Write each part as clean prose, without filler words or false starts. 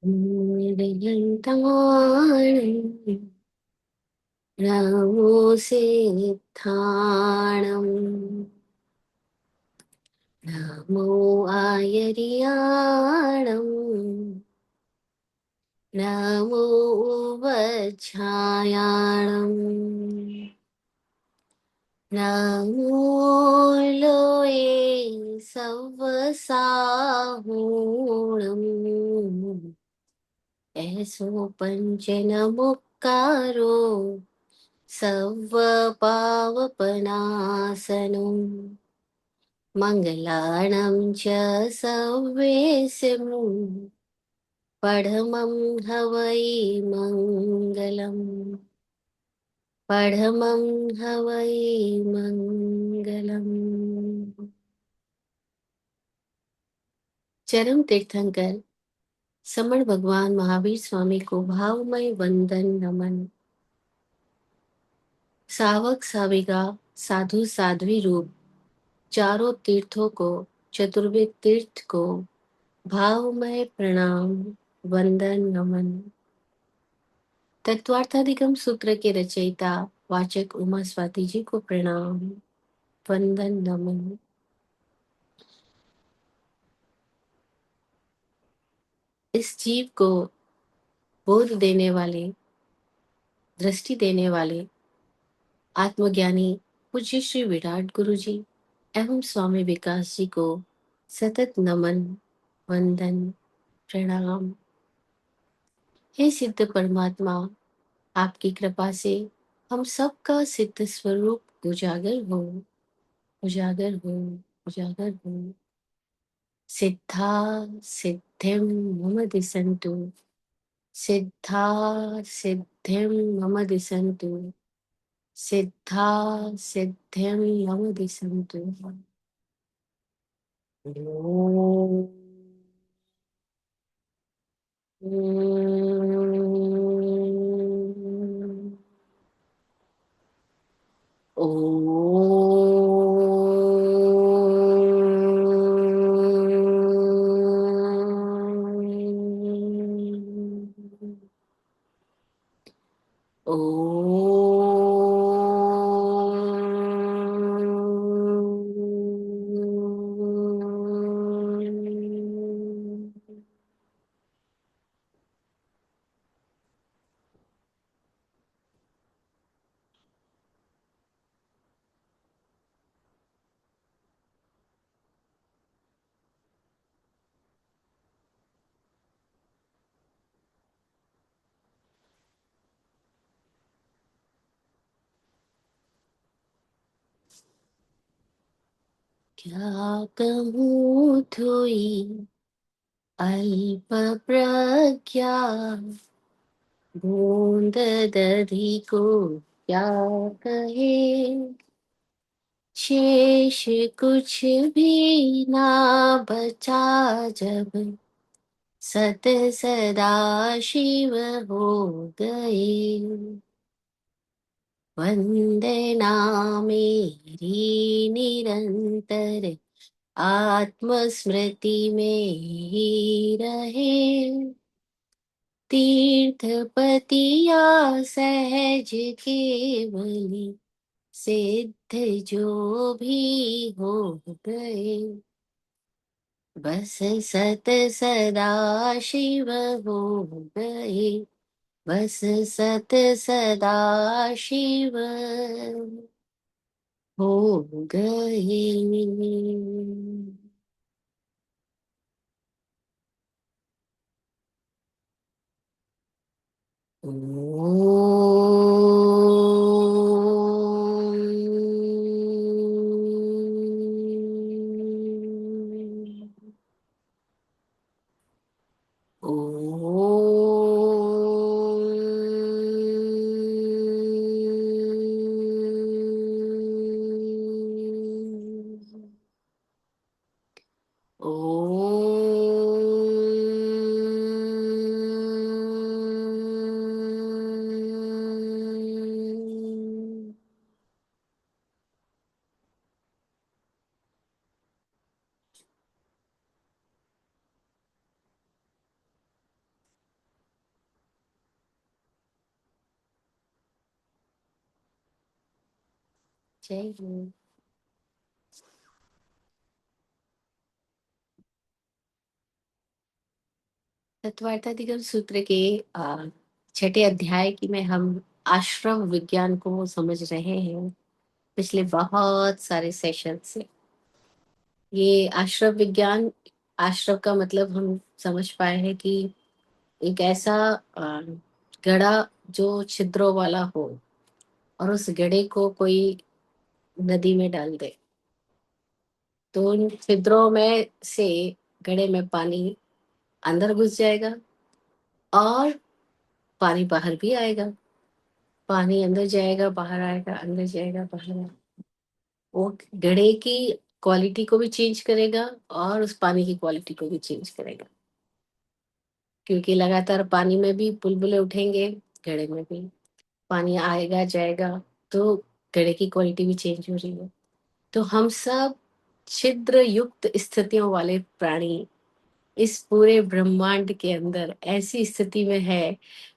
निर्यन्ताणं नमो सिद्धाणं नमो आयर्याणं नमो वज्झायाणं नमो लोये सवसाहूणम् ऐसो पञ्चनमुक्कारो सवपावपनासनो मङ्गलाणं च सव्येसिं पढमं हवै मङ्गलम् पढमं हवै मङ्गलम्। चरम तीर्थंकर समण भगवान महावीर स्वामी को भावमय वंदन नमन। सावक साविगा साधु साध्वी रूप चारों तीर्थों को, चतुर्वेद तीर्थ को भावमय प्रणाम वंदन नमन। तत्वार्थाधिगम सूत्र के रचयिता वाचक उमा स्वाति जी को प्रणाम वंदन नमन। इस जीव को बोध देने वाले, दृष्टि देने वाले आत्मज्ञानी पूज्य श्री विराट गुरु जी एवं स्वामी विकास जी को सतत नमन वंदन प्रणाम। हे सिद्ध परमात्मा, आपकी कृपा से हम सबका सिद्ध स्वरूप उजागर हो, उजागर हो, उजागर हो। सिद्धा सिद्धिं मम दिशन्तु, सिद्धा सिद्धिं मम दिशन्तु, सिद्धा सिद्धिं मम दिशन्तु। ओम। क्या कहूँ धोई अल्प प्रज्ञा, बूंद दधि को क्या कहे, शेष कुछ भी ना बचा जब सत सदा शिव हो गए। वंदना मेरी निरंतर आत्मस्मृति में ही रहे। तीर्थ पतिया सहज केवली सिद्ध जो भी हो गए। बस सत सदा शिव हो गए, बस सत सदा शिव हो गए। जय गुरु। तत्वार्थाधिगम सूत्र के आ, छठे अध्याय की में हम आश्रम विज्ञान को समझ रहे हैं पिछले बहुत सारे सेशन से। ये आश्रम विज्ञान, आश्रम का मतलब हम समझ पाए हैं कि एक ऐसा आ, घड़ा जो छिद्रों वाला हो और उस घड़े को कोई नदी में डाल दे तो उन छिद्रों में से घड़े में पानी अंदर घुस जाएगा और पानी बाहर भी आएगा। पानी अंदर जाएगा बाहर आएगा, अंदर जाएगा बाहर आएगा। वो घड़े की क्वालिटी को भी चेंज करेगा और उस पानी की क्वालिटी को भी चेंज करेगा, क्योंकि लगातार पानी में भी बुलबुले उठेंगे, घड़े में भी पानी आएगा जाएगा, तो घड़े की क्वालिटी भी चेंज हो रही है। तो हम सब छिद्र युक्त स्थितियों वाले प्राणी इस पूरे ब्रह्मांड के अंदर ऐसी स्थिति में है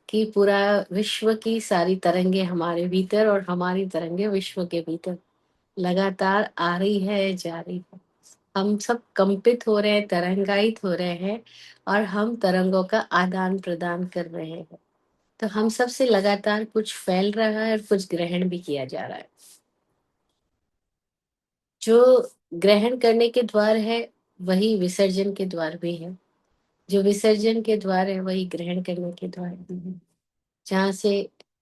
कि पूरा विश्व की सारी तरंगे हमारे भीतर और हमारी तरंगे विश्व के भीतर लगातार आ रही है जा रही है। हम सब कंपित हो रहे हैं, तरंगायित हो रहे हैं और हम तरंगों का आदान प्रदान कर रहे हैं। तो हम सब से लगातार कुछ फैल रहा है और कुछ ग्रहण भी किया जा रहा है। जो ग्रहण करने के द्वार है वही विसर्जन के द्वार भी है, जो विसर्जन के द्वार है वही ग्रहण करने के द्वार भी है। जहाँ से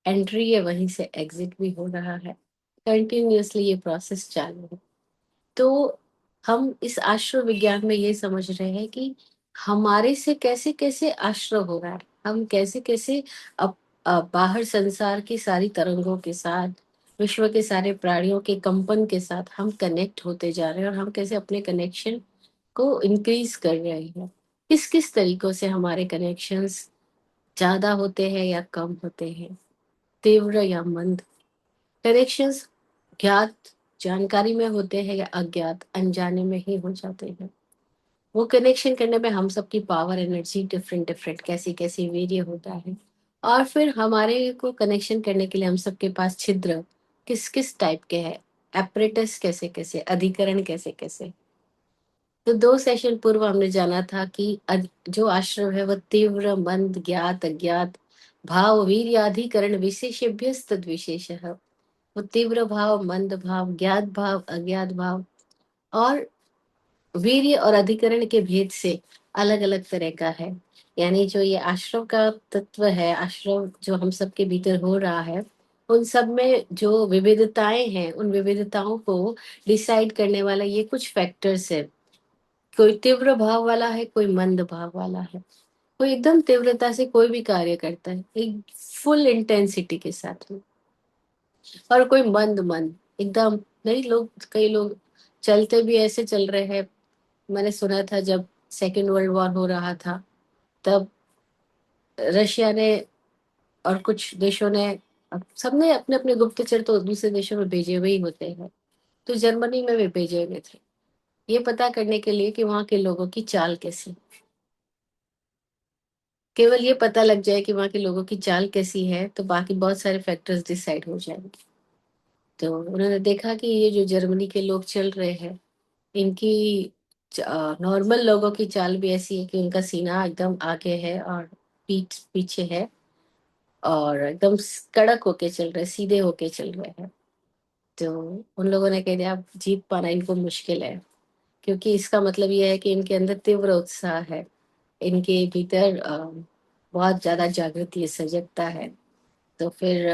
एंट्री है वहीं से एग्जिट भी हो रहा है। कंटिन्यूअसली ये प्रोसेस चालू है। तो हम इस आश्रय विज्ञान में ये समझ रहे हैं कि हमारे से कैसे कैसे आश्रय हो रहा है, हम कैसे कैसे बाहर संसार की सारी तरंगों के साथ, विश्व के सारे प्राणियों के कंपन के साथ हम कनेक्ट होते जा रहे हैं और हम कैसे अपने कनेक्शन को इंक्रीज कर रहे हैं। किस किस तरीकों से हमारे कनेक्शंस ज्यादा होते हैं या कम होते हैं, तीव्र या मंद। कनेक्शंस ज्ञात जानकारी में होते हैं या अज्ञात अनजाने में ही हो जाते हैं। वो कनेक्शन करने में हम सबकी पावर एनर्जी डिफरेंट डिफरेंट कैसी कैसी वेरिय होता है। और फिर हमारे को कनेक्शन करने के लिए हम सबके पास छिद्र किस किस टाइप के हैं, एपरेटस कैसे कैसे, अधिकरण कैसे कैसे। तो 2 सेशन पूर्व हमने जाना था कि जो आश्रम है वह तीव्र मंद ज्ञात अज्ञात भाव वीर अधिकरण विशेषेभ्य तद विशेष है। वो तीव्र भाव, मंद भाव, ज्ञात भाव, अज्ञात भाव और वीर्य और अधिकरण के भेद से अलग अलग तरह का है। यानी जो ये आश्रम का तत्व है, आश्रम जो हम सबके भीतर हो रहा है, उन सब में जो विविधताएं हैं उन विविधताओं को डिसाइड करने वाला ये कुछ फैक्टर्स है। कोई तीव्र भाव वाला है, कोई मंद भाव वाला है, कोई एकदम तीव्रता से कोई भी कार्य करता है एक फुल इंटेंसिटी के साथ में, और कोई मंद मंद एकदम नहीं। लोग, कई लोग चलते भी ऐसे चल रहे हैं। मैंने सुना था जब सेकेंड वर्ल्ड वॉर हो रहा था तब रशिया ने और कुछ देशों ने, अब सबने अपने अपने गुप्तचर तो दूसरे देशों में भेजे हुए ही होते हैं, तो जर्मनी में भी भेजे हुए थे ये पता करने के लिए कि वहां के लोगों की चाल कैसी। केवल ये पता लग जाए कि वहाँ के लोगों की चाल कैसी है तो बाकी बहुत सारे फैक्टर्स डिसाइड हो जाएंगे। तो उन्होंने देखा कि ये जो जर्मनी के लोग चल रहे हैं इनकी नॉर्मल लोगों की चाल भी ऐसी है कि उनका सीना एकदम आगे है और पीठ पीछे है और एकदम कड़क होके चल रहे, सीधे होके चल रहे हैं। तो उन लोगों ने कह दिया अब जीत पाना इनको मुश्किल है, क्योंकि इसका मतलब ये है कि इनके अंदर तीव्र उत्साह है, इनके भीतर बहुत ज्यादा जागृति है, सजगता है। तो फिर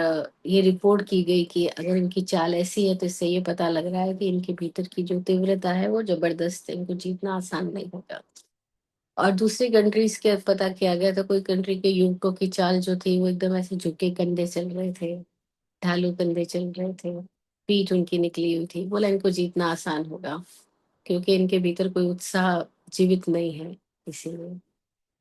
ये रिपोर्ट की गई कि अगर इनकी चाल ऐसी है तो इससे ये पता लग रहा है कि इनके भीतर की जो तीव्रता है वो जबरदस्त है, इनको जीतना आसान नहीं होगा। और दूसरी कंट्रीज के पता किया गया तो कोई कंट्री के युवकों की चाल जो थी वो एकदम ऐसे झुके कंधे चल रहे थे, ढालू कंधे चल रहे थे, पीठ उनकी निकली हुई थी। बोला इनको जीतना आसान होगा क्योंकि इनके भीतर कोई उत्साह जीवित नहीं है, इसीलिए।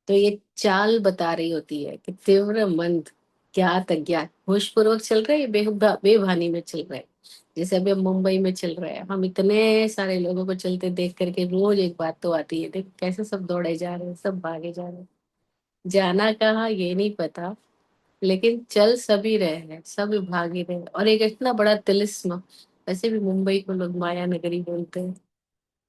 तो ये चाल बता रही होती है कि तीव्र मंद ज्ञात अज्ञात होशपूर्वक चल रहे हैं, बेभानी में चल रहे हैं। जैसे अभी हम मुंबई में चल रहे हैं, हम इतने सारे लोगों को चलते देख करके रोज एक बात तो आती है, देख कैसे सब दौड़े जा रहे हैं, सब भागे जा रहे हैं। जाना कहाँ ये नहीं पता, लेकिन चल सभी रहे हैं, सब भाग ही रहे हैं। और एक इतना बड़ा तिलिस्म वैसे भी मुंबई को लोग माया नगरी बोलते हैं।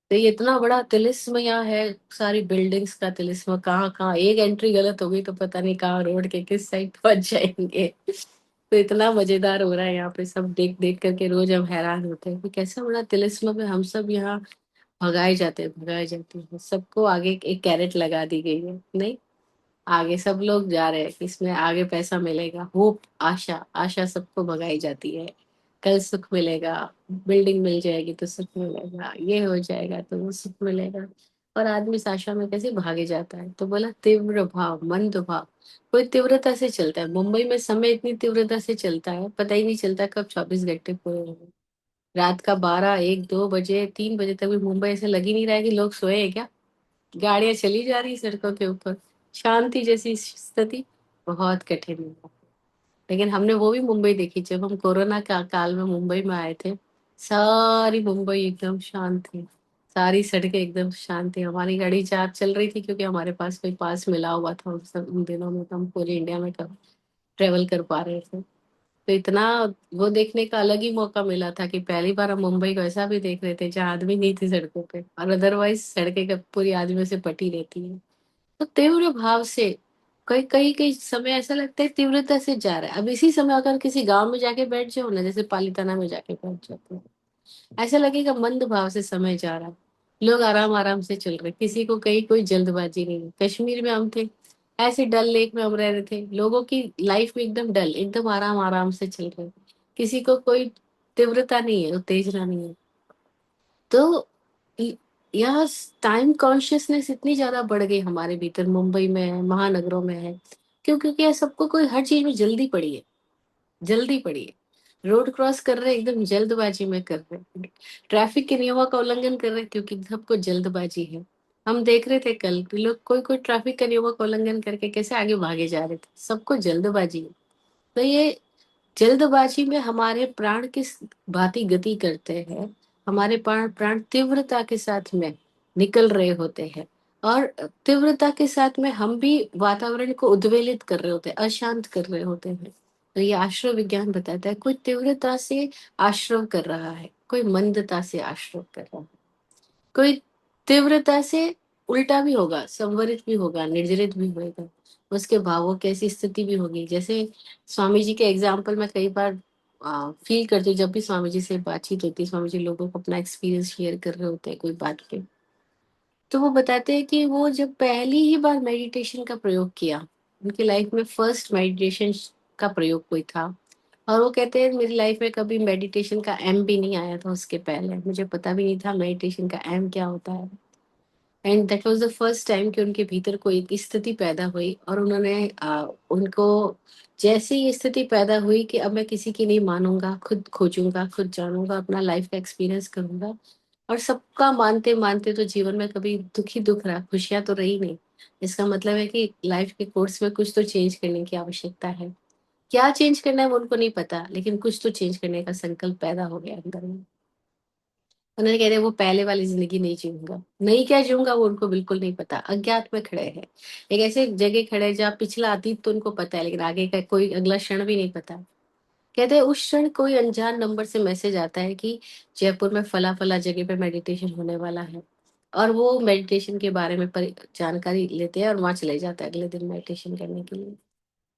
तो ये इतना बड़ा तिलिस्म यहाँ है, सारी बिल्डिंग्स का तिलिस्म, कहाँ कहाँ एक एंट्री गलत हो गई तो पता नहीं कहाँ रोड के किस साइड पहुंच जाएंगे। तो इतना मजेदार हो रहा है यहाँ पे, सब देख देख करके रोज हम हैरान होते हैं कि कैसा बड़ा तिलिस्म में हम सब यहाँ भगाए जाते हैं, भगाए जाते हैं। सबको आगे एक कैरेट लगा दी गई है, नहीं, आगे सब लोग जा रहे हैं कि इसमें आगे पैसा मिलेगा, होप, आशा, आशा सबको भगाई जाती है। कल सुख मिलेगा, बिल्डिंग मिल जाएगी तो सुख मिलेगा, ये हो जाएगा तो वो सुख मिलेगा। और आदमी इस आशा में कैसे भागे जाता है। तो बोला तीव्र भाव, मंद भाव, कोई तीव्रता से चलता है। मुंबई में समय इतनी तीव्रता से चलता है, पता ही नहीं चलता कब 24 घंटे पूरे हो गए। रात का 12, 1, 2 बजे, 3 बजे तक भी मुंबई ऐसे लग ही नहीं रहा है कि लोग सोए हैं क्या। गाड़ियां चली जा रही सड़कों के ऊपर, शांति जैसी स्थिति, बहुत कठिन है। लेकिन हमने वो भी मुंबई देखी जब हम कोरोना का काल में मुंबई में आए थे। सारी मुंबई एकदम शांत थी, सारी सड़कें एकदम शांत थी। हमारी गाड़ी चार चल रही थी क्योंकि हमारे पास कोई पास मिला हुआ था उन दिनों में, तो हम पूरे इंडिया में ट्रेवल कर पा रहे थे। तो इतना वो देखने का अलग ही मौका मिला था कि पहली बार हम मुंबई को ऐसा भी देख रहे थे जहाँ आदमी नहीं थे सड़कों पे, और अदरवाइज सड़कें पूरी आदमियों से पटी रहती है। तो तीव्र भाव से, कई कई कई समय ऐसा लगता है तीव्रता से जा रहा है। अब इसी समय अगर किसी गांव में जाके बैठ जाओ ना, जैसे पालीताना में जाके बैठ जाते हो, ऐसा लगेगा मंद भाव से समय जा रहा है। लोग आराम आराम से चल रहे, किसी को कहीं कोई जल्दबाजी नहीं है। कश्मीर में हम थे, ऐसे डल लेक में हम रह रहे थे, लोगों की लाइफ में एकदम डल, एकदम आराम आराम से चल रहे, किसी को कोई तीव्रता नहीं है, उत्तेजना नहीं है। तो य- यह टाइम कॉन्शियसनेस इतनी ज्यादा बढ़ गई हमारे भीतर, मुंबई में है, महानगरों में है। क्यों? क्योंकि यह सबको कोई हर चीज में जल्दी पड़ी है, जल्दी पड़ी है। रोड क्रॉस कर रहे हैं, एकदम जल्दबाजी में कर रहे हैं। ट्रैफिक के नियमों का उल्लंघन कर रहे हैं क्योंकि सबको जल्दबाजी है। हम देख रहे थे कल कि लोग कोई कोई ट्रैफिक के नियमों का उल्लंघन करके कैसे आगे भागे जा रहे थे, सबको जल्दबाजी है। तो ये जल्दबाजी में हमारे प्राण किस भांति गति करते हैं, हमारे प्राण प्राण तीव्रता के साथ में निकल रहे होते हैं। और तीव्रता के साथ में हम भी वातावरण को उद्वेलित कर रहे होते हैं, अशांत कर रहे होते हैं। तो ये आश्रव विज्ञान बताता है, कोई तीव्रता से आश्रव कर रहा है, कोई मंदता से आश्रव कर रहा है, कोई तीव्रता से उल्टा भी होगा, संवरित भी होगा, निर्जरित भी होगा। उसके भावों की ऐसी स्थिति भी होगी। जैसे स्वामी जी के एग्जाम्पल में कई बार फील करती हूँ, जब भी स्वामी जी से बातचीत होती है, स्वामी जी लोगों को अपना एक्सपीरियंस शेयर कर रहे होते हैं कोई बात पे, तो वो बताते हैं कि वो जब पहली ही बार मेडिटेशन का प्रयोग किया, उनकी लाइफ में फर्स्ट मेडिटेशन का प्रयोग कोई था। और वो कहते हैं मेरी लाइफ में कभी मेडिटेशन का एम भी नहीं आया था, उसके पहले मुझे पता भी नहीं था मेडिटेशन का एम क्या होता है। And that was the first time कि उनके भीतर कोई एक स्थिति पैदा हुई, और उन्होंने उनको जैसे ही स्थिति पैदा हुई कि अब मैं किसी की नहीं मानूंगा, खुद खोजूंगा, खुद जानूंगा, अपना लाइफ का एक्सपीरियंस करूंगा। और सबका मानते मानते तो जीवन में कभी दुख ही दुख रहा, खुशियां तो रही नहीं। इसका मतलब है कि लाइफ के कोर्स में कुछ तो चेंज करने की आवश्यकता है। क्या चेंज करना है वो उनको नहीं पता, लेकिन कुछ तो चेंज करने का संकल्प पैदा हो गया अंदर में। उन्होंने कह रहे वो पहले वाली जिंदगी नहीं जीऊंगा, नहीं क्या जीऊंगा वो उनको बिल्कुल नहीं पता, अज्ञात में खड़े हैं। एक ऐसे जगह खड़े हैं जहाँ पिछला अतीत तो उनको पता है, लेकिन आगे का कोई अगला क्षण भी नहीं पता। कहते हैं उस क्षण कोई अनजान नंबर से मैसेज आता है कि जयपुर में फला फला जगह पे मेडिटेशन होने वाला है। और वो मेडिटेशन के बारे में जानकारी लेते हैं और वहां चले जाते हैं अगले दिन मेडिटेशन करने के लिए।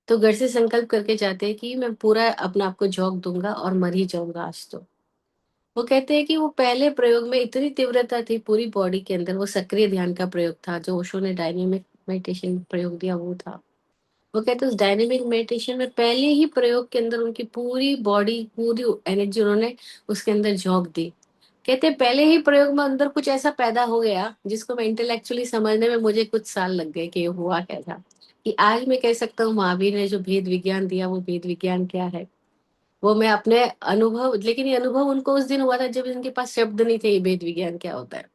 तो घर से संकल्प करके जाते हैं कि मैं पूरा अपना आपको झोंक दूंगा और मर ही जाऊंगा आज तो। वो कहते हैं कि वो पहले प्रयोग में इतनी तीव्रता थी पूरी बॉडी के अंदर, वो सक्रिय ध्यान का प्रयोग था जो ओशो ने डायनेमिक मेडिटेशन प्रयोग दिया वो था। वो कहते हैं उस डायनेमिक मेडिटेशन में पहले ही प्रयोग के अंदर उनकी पूरी बॉडी, पूरी एनर्जी उन्होंने उसके अंदर झोंक दी। कहते हैं पहले ही प्रयोग में अंदर कुछ ऐसा पैदा हो गया जिसको मैं इंटेलेक्चुअली समझने में मुझे कुछ साल लग गए कि ये हुआ क्या था। कि आज मैं कह सकता हूँ महावीर ने जो भेद विज्ञान दिया वो भेद विज्ञान क्या है, वो मैं अपने अनुभव, लेकिन ये अनुभव उनको उस दिन हुआ था जब इनके पास शब्द नहीं थे ये भेद विज्ञान क्या होता है।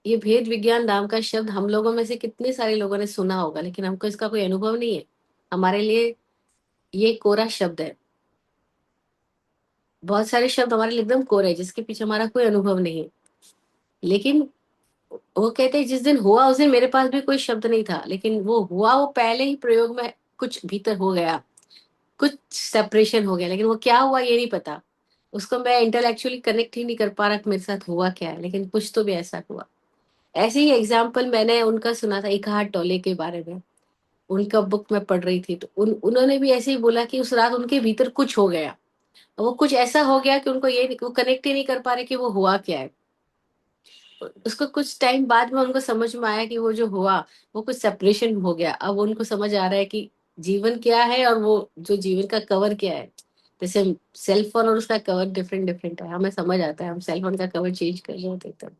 ये भेद विज्ञान नाम का शब्द हम लोगों में से कितने सारे लोगों ने सुना होगा, लेकिन हमको इसका कोई अनुभव नहीं है। हमारे लिए ये कोरा शब्द है। बहुत सारे शब्द हमारे लिए एकदम कोरे हैं जिसके पीछे हमारा कोई अनुभव नहीं है। लेकिन वो कहते हैं जिस दिन हुआ उस दिन मेरे पास भी कोई शब्द नहीं था, लेकिन वो हुआ, वो पहले ही प्रयोग में कुछ भीतर हो गया। कुछ सेपरेशन हो गया, लेकिन वो क्या हुआ ये नहीं पता। उसको मैं इंटेलेक्चुअली कनेक्ट ही नहीं कर पा रहा कि मेरे साथ हुआ क्या है, लेकिन कुछ तो भी ऐसा हुआ। ऐसे ही एग्जाम्पल मैंने उनका सुना था, इकहार टोले के बारे में। उनका बुक मैं पढ़ रही थी, तो उन्होंने भी ऐसे ही बोला कि उस रात उनके भीतर कुछ हो गया। वो कुछ ऐसा हो गया कि उनको ये वो कनेक्ट ही नहीं कर पा रहे कि वो हुआ क्या है। उसको कुछ टाइम बाद में उनको समझ में आया कि वो जो हुआ वो कुछ सेपरेशन हो गया। अब उनको समझ आ रहा है कि जीवन क्या है और वो जो जीवन का कवर क्या है। जैसे सेल फोन और उसका कवर डिफरेंट डिफरेंट है, हमें समझ आता है, हम सेल फोन का कवर चेंज कर रहे होते तब।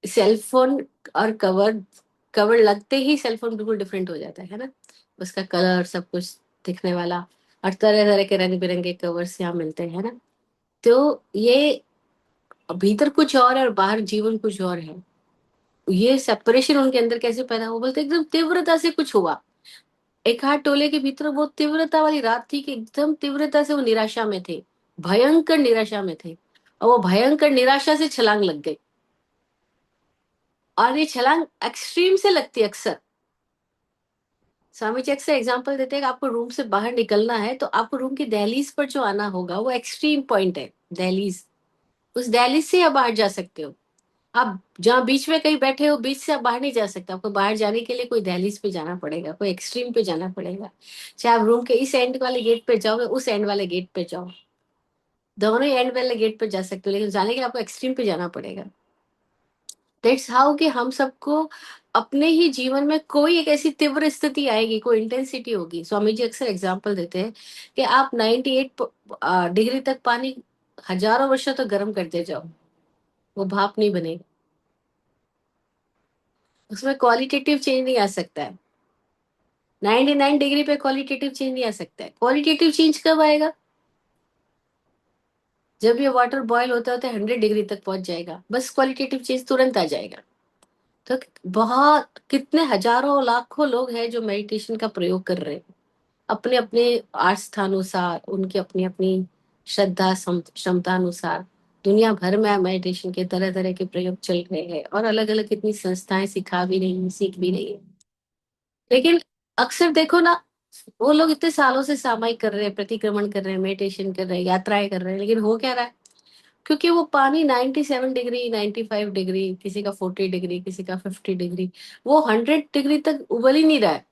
सेल फोन और कवर, कवर लगते ही सेल फोन बिल्कुल डिफरेंट हो जाता है ना। उसका कलर सब कुछ दिखने वाला, और तरह तरह के रंग बिरंगे कवर्स यहाँ मिलते हैं ना। तो ये भीतर कुछ और है और बाहर जीवन कुछ और है। ये सेपरेशन उनके अंदर कैसे पैदा हुआ, बोलते एकदम तीव्रता से कुछ हुआ। एक हाथ टोले के भीतर वो तीव्रता वाली रात थी कि एकदम तीव्रता से वो निराशा में थे, भयंकर निराशा में थे। और वो भयंकर निराशा से छलांग लग गई। और ये छलांग एक्सट्रीम से लगती है अक्सर। स्वामी जी अक्सर एग्जाम्पल देते हैं कि आपको रूम से बाहर निकलना है तो आपको रूम की दहलीज पर जो आना होगा वो एक्सट्रीम पॉइंट है, दहलीज। उस दहलीज से आप बाहर जा सकते हो। आप जहाँ बीच में कहीं बैठे हो, बीच से आप बाहर नहीं जा सकते, आपको बाहर जाने के लिए कोई दहलीज पे जाना पड़ेगा, कोई एक्सट्रीम पे जाना पड़ेगा। चाहे आप रूम के इस एंड वाले गेट पे जाओ या उस एंड वाले गेट पे जाओ, दोनों ही एंड वाले गेट पे जा सकते हो, लेकिन जाने के लिए आपको एक्सट्रीम पे जाना पड़ेगा। दैट्स हाउ कि हम सबको अपने ही जीवन में कोई एक ऐसी तीव्र स्थिति आएगी, कोई इंटेंसिटी होगी। स्वामी जी अक्सर एग्जाम्पल देते हैं कि आप 98 डिग्री तक पानी हजारों वर्षों तक गर्म करते जाओ, वो भाप नहीं बनेगा। उसमें क्वालिटेटिव चेंज नहीं आ सकता है। 99 डिग्री पे क्वालिटेटिव चेंज नहीं आ सकता है। क्वालिटेटिव चेंज कब आएगा? जब ये वाटर बॉयल होता होता 100 डिग्री तक पहुंच जाएगा, बस क्वालिटेटिव चेंज तुरंत आ जाएगा। तो बहुत कितने हजारों लाखों लोग हैं जो मेडिटेशन का प्रयोग कर रहे हैं, अपने अपने आस्थानुसार, उनकी अपनी अपनी श्रद्धा क्षमता अनुसार। दुनिया भर में मेडिटेशन के तरह तरह के प्रयोग चल रहे हैं, और अलग अलग कितनी संस्थाएं सिखा भी रही हैं, सीख भी रही है। लेकिन अक्सर देखो ना, वो लोग इतने सालों से सामायिक कर रहे हैं, प्रतिक्रमण कर रहे हैं, मेडिटेशन कर रहे हैं, यात्राएं कर रहे हैं, लेकिन हो क्या रहा है? क्योंकि वो पानी 97 डिग्री, 95 डिग्री, किसी का 40 डिग्री, किसी का 50 डिग्री, वो 100 डिग्री तक उबल ही नहीं रहा है।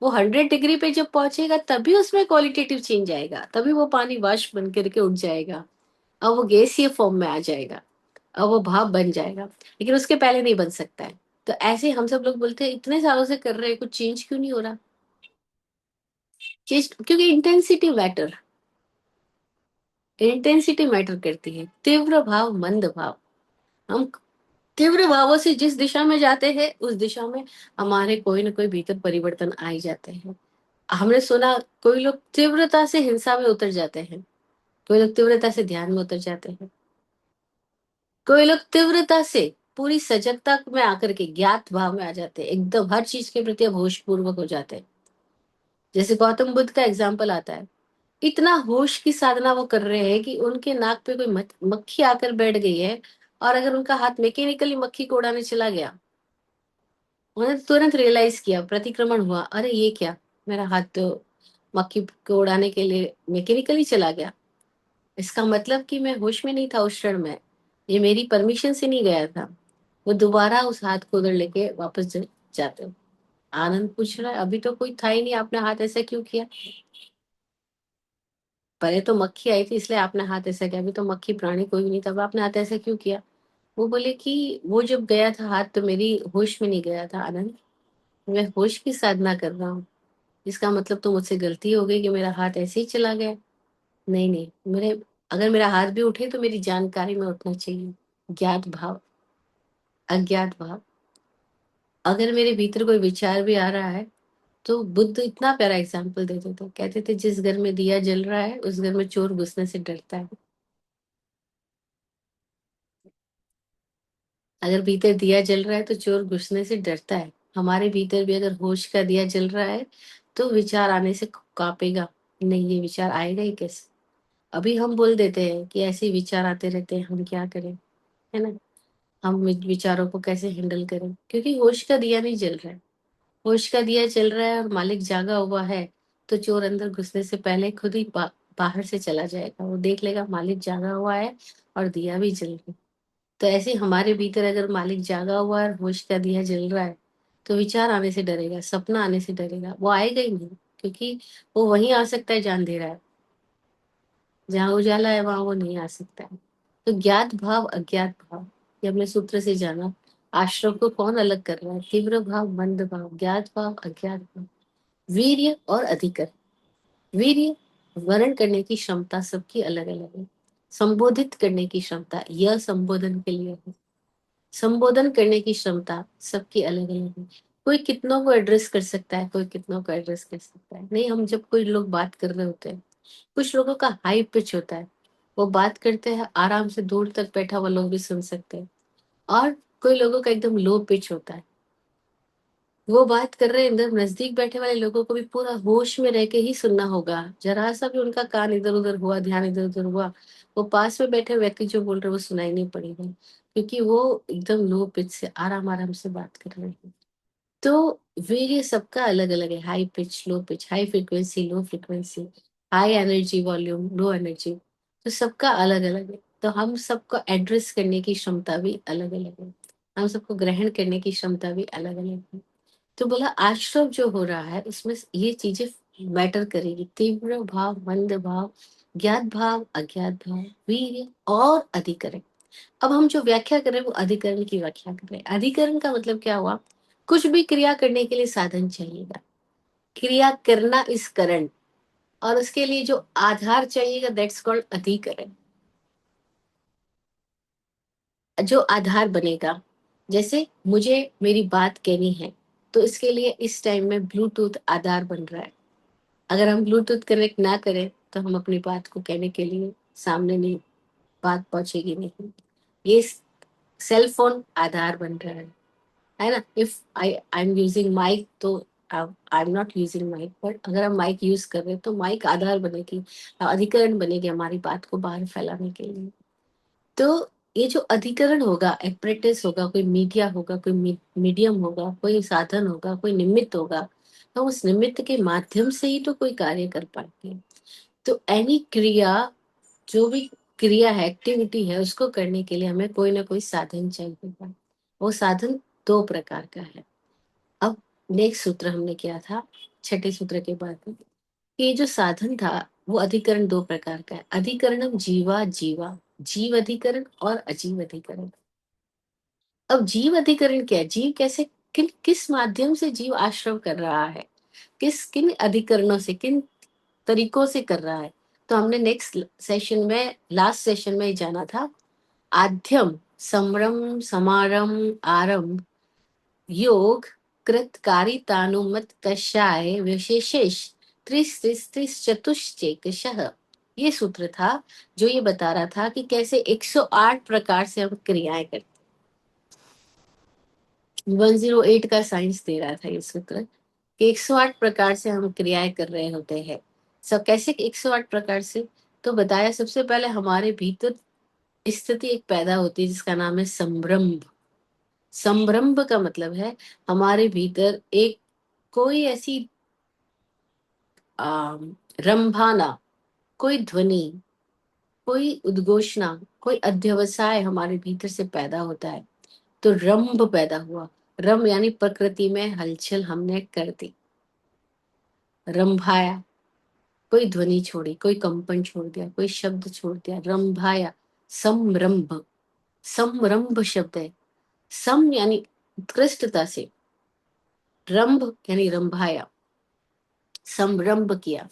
वो 100 डिग्री पे जब पहुंचेगा तभी उसमें क्वालिटेटिव चेंज आएगा, तभी वो पानी वाष्प बन करके उठ जाएगा। अब वो गैसीय फॉर्म में आ जाएगा, अब वो भाप बन जाएगा, लेकिन उसके पहले नहीं बन सकता है। तो ऐसे हम सब लोग बोलते हैं इतने सालों से कर रहे हैं, कुछ चेंज क्यों नहीं हो रहा? चेंज क्योंकि इंटेंसिटी मैटर करती है। तीव्र भाव, मंद भाव। हम तीव्र भावों से जिस दिशा में जाते हैं उस दिशा में हमारे कोई ना कोई भीतर परिवर्तन आ ही जाते हैं। हमने सुना कोई लोग तीव्रता से हिंसा में उतर जाते हैं, कोई लोग तीव्रता से ध्यान में उतर जाते हैं, कोई लोग तीव्रता से पूरी सजगता में आकर के ज्ञात भाव में आ जाते हैं, एकदम हर चीज के प्रति अब होश पूर्वक हो जाते हैं। जैसे गौतम बुद्ध का एग्जाम्पल आता है, इतना होश की साधना वो कर रहे हैं कि उनके नाक पे कोई मक्खी आकर बैठ गई है, और अगर उनका हाथ मैकेनिकली मक्खी को उड़ाने चला गया, उन्होंने तुरंत रियलाइज किया, प्रतिक्रमण हुआ, अरे ये क्या, मेरा हाथ तो मक्खी को उड़ाने के लिए मैकेनिकली चला गया। इसका मतलब कि मैं होश में नहीं था उस क्षण में, ये मेरी परमिशन से नहीं गया था। वो दोबारा उस हाथ को उधर लेके वापस जाते हो। आनंद पूछ रहा है, अभी तो कोई था ही नहीं, आपने हाथ ऐसा क्यों किया? पहले तो मक्खी आई थी इसलिए आपने हाथ ऐसा किया, अभी तो मक्खी प्राणी कोई भी नहीं था, अब आपने हाथ ऐसा क्यों किया? वो बोले कि वो जब गया था हाथ तो मेरी होश में नहीं गया था आनंद, मैं होश की साधना कर रहा हूँ। इसका मतलब तो मुझसे गलती हो गई कि मेरा हाथ ऐसे ही चला गया। नहीं नहीं, मेरे अगर मेरा हाथ भी उठे तो मेरी जानकारी में उठना चाहिए। ज्ञात भाव, अज्ञात भाव। अगर मेरे भीतर कोई विचार भी आ रहा है, तो बुद्ध इतना प्यारा एग्जाम्पल देते थे, कहते थे जिस घर में दिया जल रहा है उस घर में चोर घुसने से डरता है। अगर भीतर दिया जल रहा है तो चोर घुसने से डरता है। हमारे भीतर भी अगर होश का दिया जल रहा है तो विचार आने से कांपेगा, नहीं ये विचार आएगा ही कैसे। अभी हम बोल देते हैं कि ऐसे ही विचार आते रहते हैं, हम क्या करें, है ना। हम विचारों को कैसे हैंडल करें, क्योंकि होश का दिया नहीं जल रहा है। होश का दिया चल रहा है और मालिक जागा हुआ है, तो चोर अंदर घुसने से पहले खुद ही बाहर से चला जाएगा। वो देख लेगा मालिक जागा हुआ है और दिया भी जल रहा है। तो ऐसे हमारे भीतर अगर मालिक जागा हुआ है और होश का दिया जल रहा है, तो विचार आने से डरेगा, सपना आने से डरेगा, वो आएगा ही नहीं, क्योंकि वो वहीं आ सकता है जहाँ अंधेरा है। जहाँ उजाला है वहां वो नहीं आ सकता है। तो ज्ञात भाव अज्ञात भाव, ये हमने सूत्र से जाना। आश्रम को कौन अलग कर रहा है? तीव्र भाव, मंद भाव, ज्ञात भाव, अज्ञात भाव, वीर्य और अधिकर। वीर्य, वर्ण करने की क्षमता सबकी अलग अलग है। संबोधित करने की क्षमता, यह संबोधन के लिए है। संबोधन करने की क्षमता सबकी अलग अलग है। कोई कितनों को एड्रेस कर सकता है, कोई कितनों को एड्रेस कर सकता है नहीं। हम जब कोई लोग बात कर रहे होते हैं, कुछ लोगों का हाई पिच होता है, वो बात करते हैं आराम से, दूर तक बैठा हुआ लोग भी सुन सकते हैं। और कोई लोगों का एकदम लो पिच होता है, वो बात कर रहे हैं, एकदम नजदीक बैठे वाले लोगों को भी पूरा होश में रह के ही सुनना होगा। जरा सा भी उनका कान इधर उधर हुआ, ध्यान इधर उधर हुआ, वो पास में बैठे व्यक्ति जो बोल रहे हैं वो सुनाई नहीं पड़ेगा, क्योंकि वो एकदम लो पिच से आराम आराम से बात कर रहे हैं। तो वेरियस सबका अलग अलग है। High pitch, low pitch, high frequency, low frequency, high energy volume, low energy, तो सबका अलग अलग है। तो हम सबको एड्रेस करने की क्षमता भी अलग अलग है। हम सबको ग्रहण करने की क्षमता भी अलग अलग है। तो बोला आश्रव जो हो रहा है उसमें ये चीजें मैटर करेगी। तीव्र भाव, मंद भाव, ज्ञात भाव, अज्ञात भाव, वीर्य और अधिकरण। अब हम जो व्याख्या कर रहे हैं वो अधिकरण की व्याख्या कर रहे हैं। अधिकरण का मतलब क्या हुआ? कुछ भी क्रिया करने के लिए साधन चाहिएगा। क्रिया करना इस करण, और उसके लिए जो आधार चाहिएगा दैट्स कॉल्ड अधिकरण। जो आधार बनेगा, जैसे मुझे मेरी बात कहनी है, तो इसके लिए इस टाइम में ब्लूटूथ आधार बन रहा है। अगर हम ब्लूटूथ कनेक्ट ना करें तो हम अपनी बात को कहने के लिए सामने नहीं, बात पहुंचेगी नहीं। ये सेल फोन आधार बन रहा है ना। If I am using mic, तो I am not using mic, but अगर हम माइक यूज कर रहे हैं तो माइक आधार बनेगी, अधिकरण बनेगी हमारी बात को बाहर फैलाने के लिए। तो ये जो अधिकरण होगा, एप्रेटिस होगा, कोई मीडिया होगा, कोई मीडियम होगा, कोई साधन होगा, कोई निमित्त होगा, तो उस निमित्त के माध्यम से ही तो कोई कार्य कर पाएंगे। तो एनी क्रिया, जो भी क्रिया है, एक्टिविटी है, उसको करने के लिए हमें कोई ना कोई साधन चाहिए। वो साधन दो प्रकार का है। अब नेक्स्ट सूत्र हमने किया था, छठे सूत्र के बाद में, कि ये जो साधन था वो अधिकरण दो प्रकार का है। अधिकरणम जीवा जीवा, जीव अधिकरण और अजीव अधिकरण। अब जीव अधिकरण क्या है? जीव कैसे, किस माध्यम से जीव आश्रव कर रहा है, किन अधिकरणों से, किन तरीकों से कर रहा है। तो हमने नेक्स्ट सेशन में, लास्ट सेशन में जाना था, आद्यम, समरम, समारम, आरंभ, योग, कृतकारितानुमत कषाय, विशेषेश, त्रिस त्रिस त्रिस चतुश्चेकशः। ये सूत्र था जो ये बता रहा था कि कैसे 108 प्रकार से हम क्रियाएं करते। 108 का साइंस दे रहा था ये सूत्र, कि 108 प्रकार से हम क्रियाएं कर रहे होते हैं। सब कैसे 108 प्रकार से? तो बताया सबसे पहले हमारे भीतर स्थिति एक पैदा होती है जिसका नाम है संभ्रम। संभ्रम का मतलब है हमारे भीतर एक कोई ऐसी आ, रंभाना, कोई ध्वनि, कोई उद्घोषणा, कोई अध्यवसाय हमारे भीतर से पैदा होता है। तो रंभ पैदा हुआ। रंभ यानी प्रकृति में हलचल हमने कर दी, रंभाया, कोई ध्वनि छोड़ी, कोई कंपन छोड़ दिया, कोई शब्द छोड़ दिया, रंभाया। समरंभ, समरंभ शब्द है। सम यानी उत्कृष्टता से, रंभ यानी रंभाया, संरंभ किया,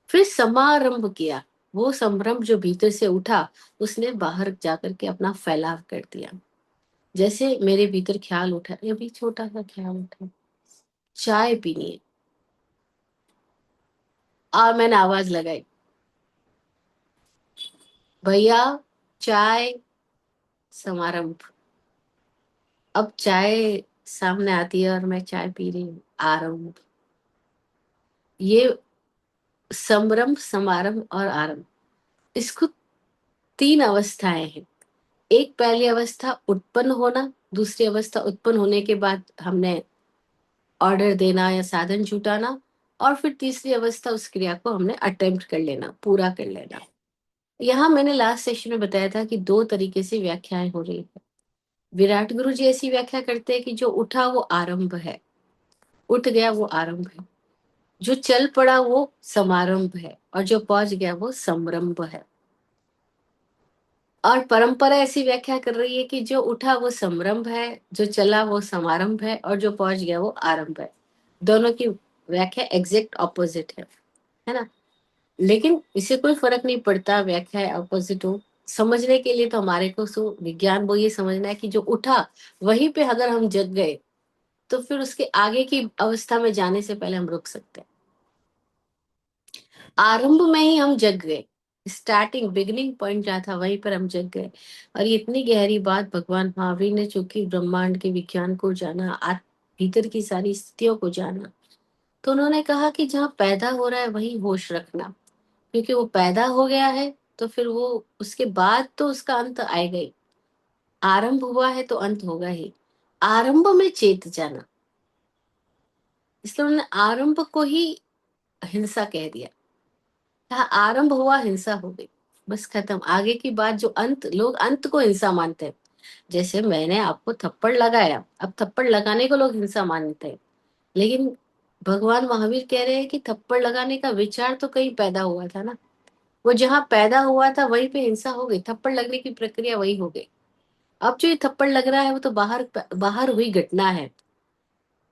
फिर समारंभ किया। वो संरंभ जो भीतर से उठा, उसने बाहर जाकर के अपना फैलाव कर दिया। जैसे मेरे भीतर ख्याल उठा, ये भी छोटा सा ख्याल उठा, चाय पीनी है, और मैंने आवाज लगाई, भैया चाय, समारंभ। अब चाय सामने आती है और मैं चाय पी रही हूँ, आरंभ। ये संरंभ, समारंभ और आरंभ, इसको तीन अवस्थाएं हैं। एक पहली अवस्था उत्पन्न होना, दूसरी अवस्था उत्पन्न होने के बाद हमने ऑर्डर देना या साधन जुटाना, और फिर तीसरी अवस्था उस क्रिया को हमने अटेम्प्ट कर लेना, पूरा कर लेना। यहाँ मैंने लास्ट सेशन में बताया था कि दो तरीके से व्याख्याएं हो रही है। विराट गुरु जी ऐसी व्याख्या करते हैं कि जो उठा वो आरंभ है, उठ गया वो आरंभ है, जो चल पड़ा वो समारंभ है, और जो पहुंच गया वो समरंभ है। और परंपरा ऐसी व्याख्या कर रही है कि जो उठा वो समरंभ है, जो चला वो समारंभ है, और जो पहुंच गया वो आरंभ है। दोनों की व्याख्या एग्जैक्ट ऑपोजिट है ना। लेकिन इससे कोई फर्क नहीं पड़ता, व्याख्या ऑपोजिट हो, समझने के लिए तो हमारे को विज्ञान वो ये समझना है कि जो उठा वहीं पे अगर हम जग गए तो फिर उसके आगे की अवस्था में जाने से पहले हम रुक सकते हैं। आरंभ में ही हम जग गए, स्टार्टिंग बिगिनिंग पॉइंट जहाँ था वहीं पर हम जग गए। और ये इतनी गहरी बात भगवान महावीर ने, चूंकि ब्रह्मांड के विज्ञान को जाना, भीतर की सारी स्थितियों को जाना, तो उन्होंने कहा कि जहाँ पैदा हो रहा है वही होश रखना, क्योंकि वो पैदा हो गया है तो फिर वो उसके बाद तो उसका अंत आएगा ही। आरंभ हुआ है तो अंत होगा ही। आरंभ में चेत जाना, इसलिए उन्होंने आरंभ को ही हिंसा कह दिया। कहा आरंभ हुआ हिंसा हो गई, बस खत्म। आगे की बात जो अंत, लोग अंत को हिंसा मानते हैं। जैसे मैंने आपको थप्पड़ लगाया, अब थप्पड़ लगाने को लोग हिंसा मानते हैं, लेकिन भगवान महावीर कह रहे हैं कि थप्पड़ लगाने का विचार तो कहीं पैदा हुआ था ना। वो जहां पैदा हुआ था वहीं पे हिंसा हो गई, थप्पड़ लगने की प्रक्रिया वही हो गई। अब जो ये थप्पड़ लग रहा है वो तो बाहर बाहर हुई घटना है।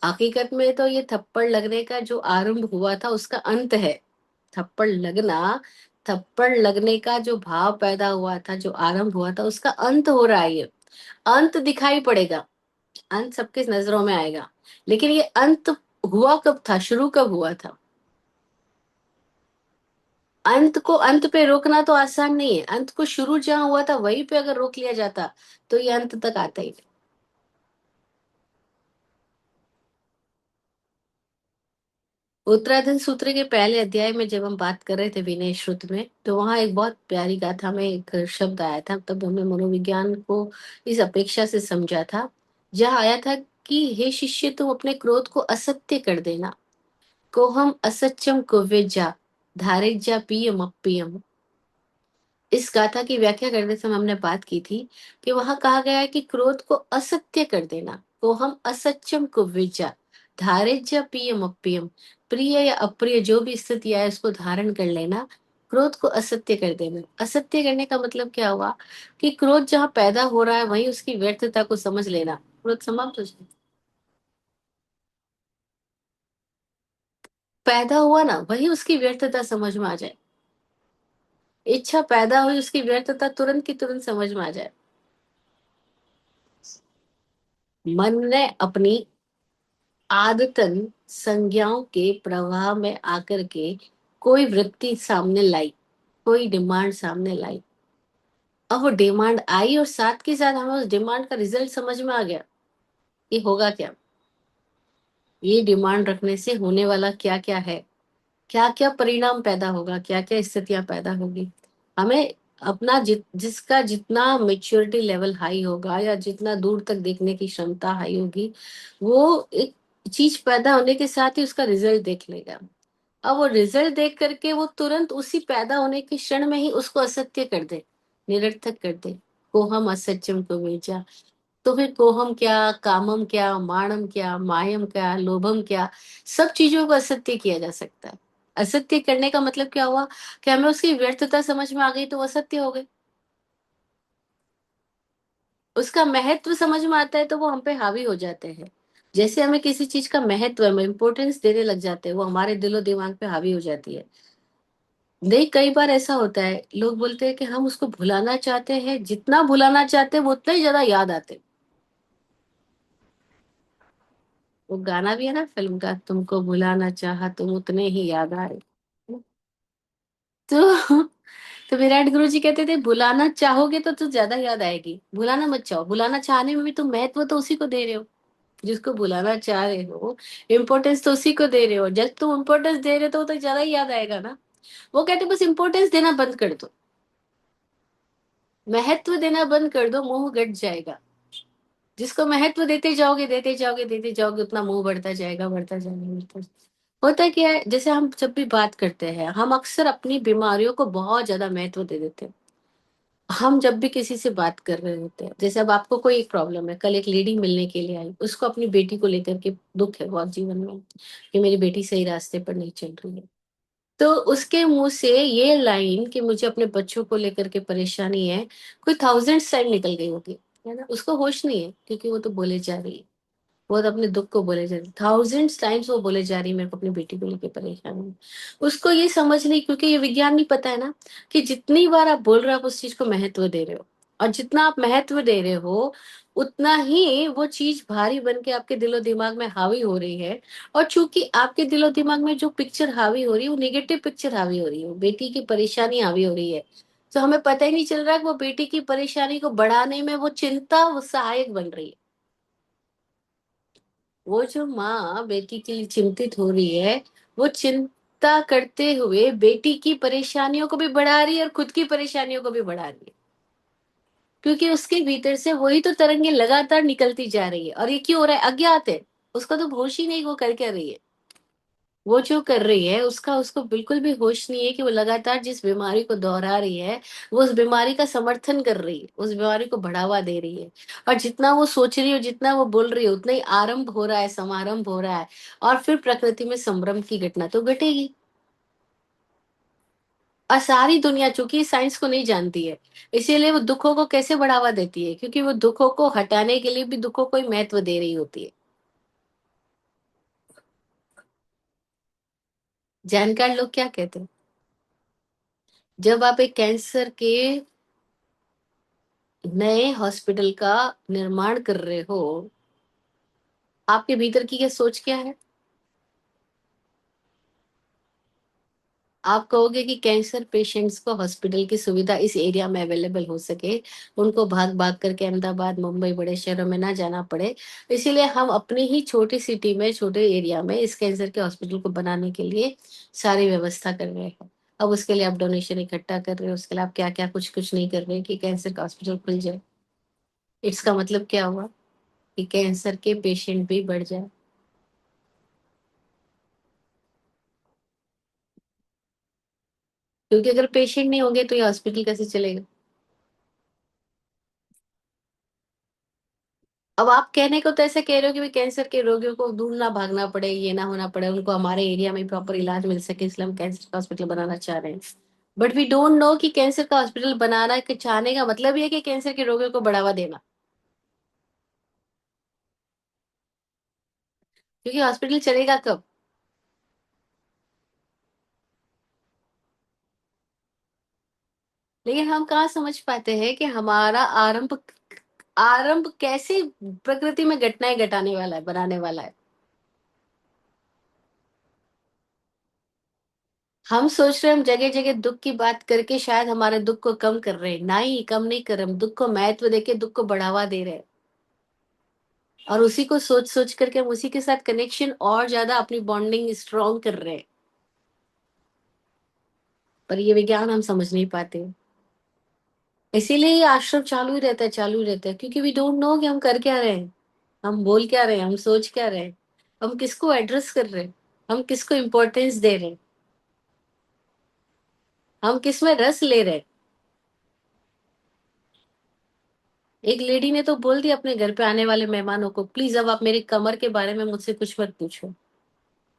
हकीकत में तो ये थप्पड़ लगने का जो आरंभ हुआ था उसका अंत है। थप्पड़ लगना, थप्पड़ लगने का जो भाव पैदा हुआ था, जो आरंभ हुआ था, उसका अंत हो रहा है ये। अंत दिखाई पड़ेगा, अंत सबके नजरों में आएगा, लेकिन ये अंत हुआ कब था, शुरू कब हुआ था। अंत को अंत पे रोकना तो आसान नहीं है। अंत को शुरू जहां हुआ था वहीं पे अगर रोक लिया जाता तो ये अंत तक आता ही नहीं। उत्तराधन सूत्र के पहले अध्याय में जब हम बात कर रहे थे विनय श्रुत में, तो वहां एक बहुत प्यारी गाथा में एक शब्द आया था, तब हमने मनोविज्ञान को इस अपेक्षा से समझा था। जहाँ आया था कि हे शिष्य, तुम अपने क्रोध को असत्य कर देना। को हम असत्यम कुव्यजा धारिज्या पियम अपियम। इस गाथा की व्याख्या करते समय हमने बात की थी कि वहां कहा गया है कि क्रोध को असत्य कर देना, को हम असत्यम कुव्यजा धारिज्य पियम अपियम। प्रिय या अप्रिय जो भी स्थिति आए उसको धारण कर लेना, क्रोध को असत्य कर देना। असत्य करने का मतलब क्या हुआ कि क्रोध जहाँ पैदा हो रहा है वहीं उसकी व्यर्थता को समझ लेना, क्रोध समाप्त हो जाए। पैदा हुआ ना, वही उसकी व्यर्थता समझ में आ जाए। इच्छा पैदा हुई, उसकी व्यर्थता तुरंत की तुरंत समझ में आ जाए। मन ने अपनी आदतन संज्ञाओं के प्रवाह में आकर के कोई वृत्ति सामने लाई, कोई डिमांड सामने लाई। अब वो डिमांड आई और साथ के साथ हमें उस डिमांड का रिजल्ट समझ में आ गया कि होगा क्या, ये डिमांड रखने से होने वाला क्या क्या है, क्या क्या परिणाम पैदा होगा, क्या क्या स्थितियां पैदा होगी। हमें अपना जिसका जितना मेच्योरिटी लेवल हाई होगा या जितना दूर तक देखने की क्षमता हाई होगी, वो एक चीज पैदा होने के साथ ही उसका रिजल्ट देख लेगा। अब वो रिजल्ट देख करके वो तुरंत उसी पैदा होने के क्षण में ही उसको असत्य कर दे, निरर्थक कर दे। को हम असत्यम को भेजा, तो फिर कोहम क्या, कामम क्या, माणम क्या, मायम क्या, लोभम क्या, सब चीजों को असत्य किया जा सकता है। असत्य करने का मतलब क्या हुआ कि हमें उसकी व्यर्थता समझ में आ गई तो वो असत्य हो गई। उसका महत्व समझ में आता है तो वो हम पे हावी हो जाते हैं। जैसे हमें किसी चीज का महत्व, हम इम्पोर्टेंस देने लग जाते हैं, वो हमारे दिलो दिमाग पे हावी हो जाती है। नहीं, कई बार ऐसा होता है, लोग बोलते हैं कि हम उसको भुलाना चाहते हैं, जितना भुलाना चाहते हैं वो उतना ही ज्यादा याद आते हैं। वो गाना भी है ना फिल्म का, तुमको भुलाना चाहा तुम उतने ही याद आए। तो तो विराट गुरु जी कहते थे भुलाना चाहोगे तो ज्यादा याद आएगी, भुलाना मत चाहो। भुलाना चाहने में भी तुम महत्व तो उसी को दे रहे हो, जिसको भुलाना चाह रहे हो, इम्पोर्टेंस तो उसी को दे रहे हो। जब तुम इम्पोर्टेंस दे रहे हो तो ज्यादा ही याद आएगा ना। वो कहते बस इम्पोर्टेंस देना बंद कर दो, महत्व देना बंद कर दो, मोह घट जाएगा। जिसको महत्व देते जाओगे देते जाओगे देते जाओगे, उतना मोह बढ़ता जाएगा, बढ़ता जाएगा, बढ़ता जाएगा। होता क्या है, जैसे हम जब भी बात करते हैं, हम अक्सर अपनी बीमारियों को बहुत ज्यादा महत्व दे देते हैं। हम जब भी किसी से बात कर रहे होते हैं, जैसे अब आपको कोई एक प्रॉब्लम है, कल एक लेडी मिलने के लिए आई, उसको अपनी बेटी को लेकर के दुख है बहुत जीवन में, कि मेरी बेटी सही रास्ते पर नहीं चल रही है। तो उसके मुंह से ये लाइन कि मुझे अपने बच्चों को लेकर के परेशानी है, कोई थाउजेंड्स टाइम निकल गई होगी, है ना, उसको होश नहीं है, क्योंकि वो तो बोले जा रही है, वो तो अपने दुख को बोले जा रही, थाउजेंड्स टाइम्स वो बोले जा रही है, मेरे को अपनी बेटी को लेकर परेशान हूँ। उसको ये समझ नहीं, क्योंकि ये विज्ञान नहीं पता है ना, कि जितनी बार आप बोल रहे हो आप उस चीज को महत्व दे रहे हो, और जितना आप महत्व दे रहे हो उतना ही वो चीज भारी बन के आपके दिलो दिमाग में हावी हो रही है। और चूंकि आपके दिलो दिमाग में जो पिक्चर हावी हो रही है वो नेगेटिव पिक्चर हावी हो रही है, वो बेटी की परेशानी हावी हो रही है, तो हमें पता ही नहीं चल रहा कि वो बेटी की परेशानी को बढ़ाने में वो चिंता वो सहायक बन रही है। वो जो माँ बेटी के लिए चिंतित हो रही है, वो चिंता करते हुए बेटी की परेशानियों को भी बढ़ा रही है और खुद की परेशानियों को भी बढ़ा रही है, क्योंकि उसके भीतर से वही तो तरंगे लगातार निकलती जा रही है। और ये क्यों हो रहा है? अज्ञात है, उसका तो होश ही नहीं वो कर क्या रही है। वो जो कर रही है उसका उसको बिल्कुल भी होश नहीं है कि वो लगातार जिस बीमारी को दोहरा रही है, वो उस बीमारी का समर्थन कर रही है, उस बीमारी को बढ़ावा दे रही है। और जितना वो सोच रही है, जितना वो बोल रही है, उतना ही आरंभ हो रहा है, समारंभ हो रहा है, और फिर प्रकृति में संभ्रम की घटना तो घटेगी। और सारी दुनिया चूंकि साइंस को नहीं जानती है, इसीलिए वो दुखों को कैसे बढ़ावा देती है, क्योंकि वो दुखों को हटाने के लिए भी दुखों को ही महत्व दे रही होती है। जानकार लोग क्या कहते हैं, जब आप एक कैंसर के नए हॉस्पिटल का निर्माण कर रहे हो, आपके भीतर की क्या सोच क्या है? आप कहोगे कि कैंसर पेशेंट्स को हॉस्पिटल की सुविधा इस एरिया में अवेलेबल हो सके, उनको भाग भाग करके अहमदाबाद मुंबई बड़े शहरों में ना जाना पड़े, इसीलिए हम अपनी ही छोटी सिटी में छोटे एरिया में इस कैंसर के हॉस्पिटल को बनाने के लिए सारी व्यवस्था कर रहे हैं। अब उसके लिए आप डोनेशन इकट्ठा कर रहे हो, उसके लिए आप क्या क्या कुछ कुछ नहीं कर रहे कि कैंसर का हॉस्पिटल खुल जाए। इसका मतलब क्या हुआ? कि कैंसर के पेशेंट भी बढ़ जाए। क्योंकि अगर पेशेंट नहीं होंगे तो ये हॉस्पिटल कैसे चलेगा? अब आप कहने को तो ऐसे कह रहे हो कि भाई कैंसर के रोगियों को दूर ना भागना पड़े, ये ना होना पड़े, उनको हमारे एरिया में प्रॉपर इलाज मिल सके, इसलिए हम कैंसर का हॉस्पिटल बनाना चाह रहे हैं। बट वी डोंट नो कि कैंसर का हॉस्पिटल बनाना के चाहने का मतलब ये है कि कैंसर के रोगियों को बढ़ावा देना, क्योंकि हॉस्पिटल चलेगा कब? लेकिन हम कहाँ समझ पाते हैं कि हमारा आरंभ आरंभ कैसे प्रकृति में घटनाएं घटाने वाला है, बनाने वाला है। हम सोच रहे हैं हम जगह जगह दुख की बात करके शायद हमारे दुख को कम कर रहे हैं, नहीं कम नहीं कर रहे, हम दुख को महत्व देके दुख को बढ़ावा दे रहे हैं। और उसी को सोच सोच करके हम उसी के साथ कनेक्शन और ज्यादा अपनी बॉन्डिंग स्ट्रॉन्ग कर रहे हैं। पर ये विज्ञान हम समझ नहीं पाते, इसीलिए ये आश्रम चालू ही रहता है, चालू ही रहता है, क्योंकि वी डोंट नो कि हम कर क्या रहे हैं, हम बोल क्या रहे हैं, हम सोच क्या रहे हैं, हम किसको एड्रेस कर रहे हैं, हम किसको इम्पोर्टेंस दे रहे हैं, हम किस में रस ले रहे हैं। एक लेडी ने तो बोल दिया अपने घर पे आने वाले मेहमानों को, प्लीज अब आप मेरी कमर के बारे में मुझसे कुछ मत पूछो।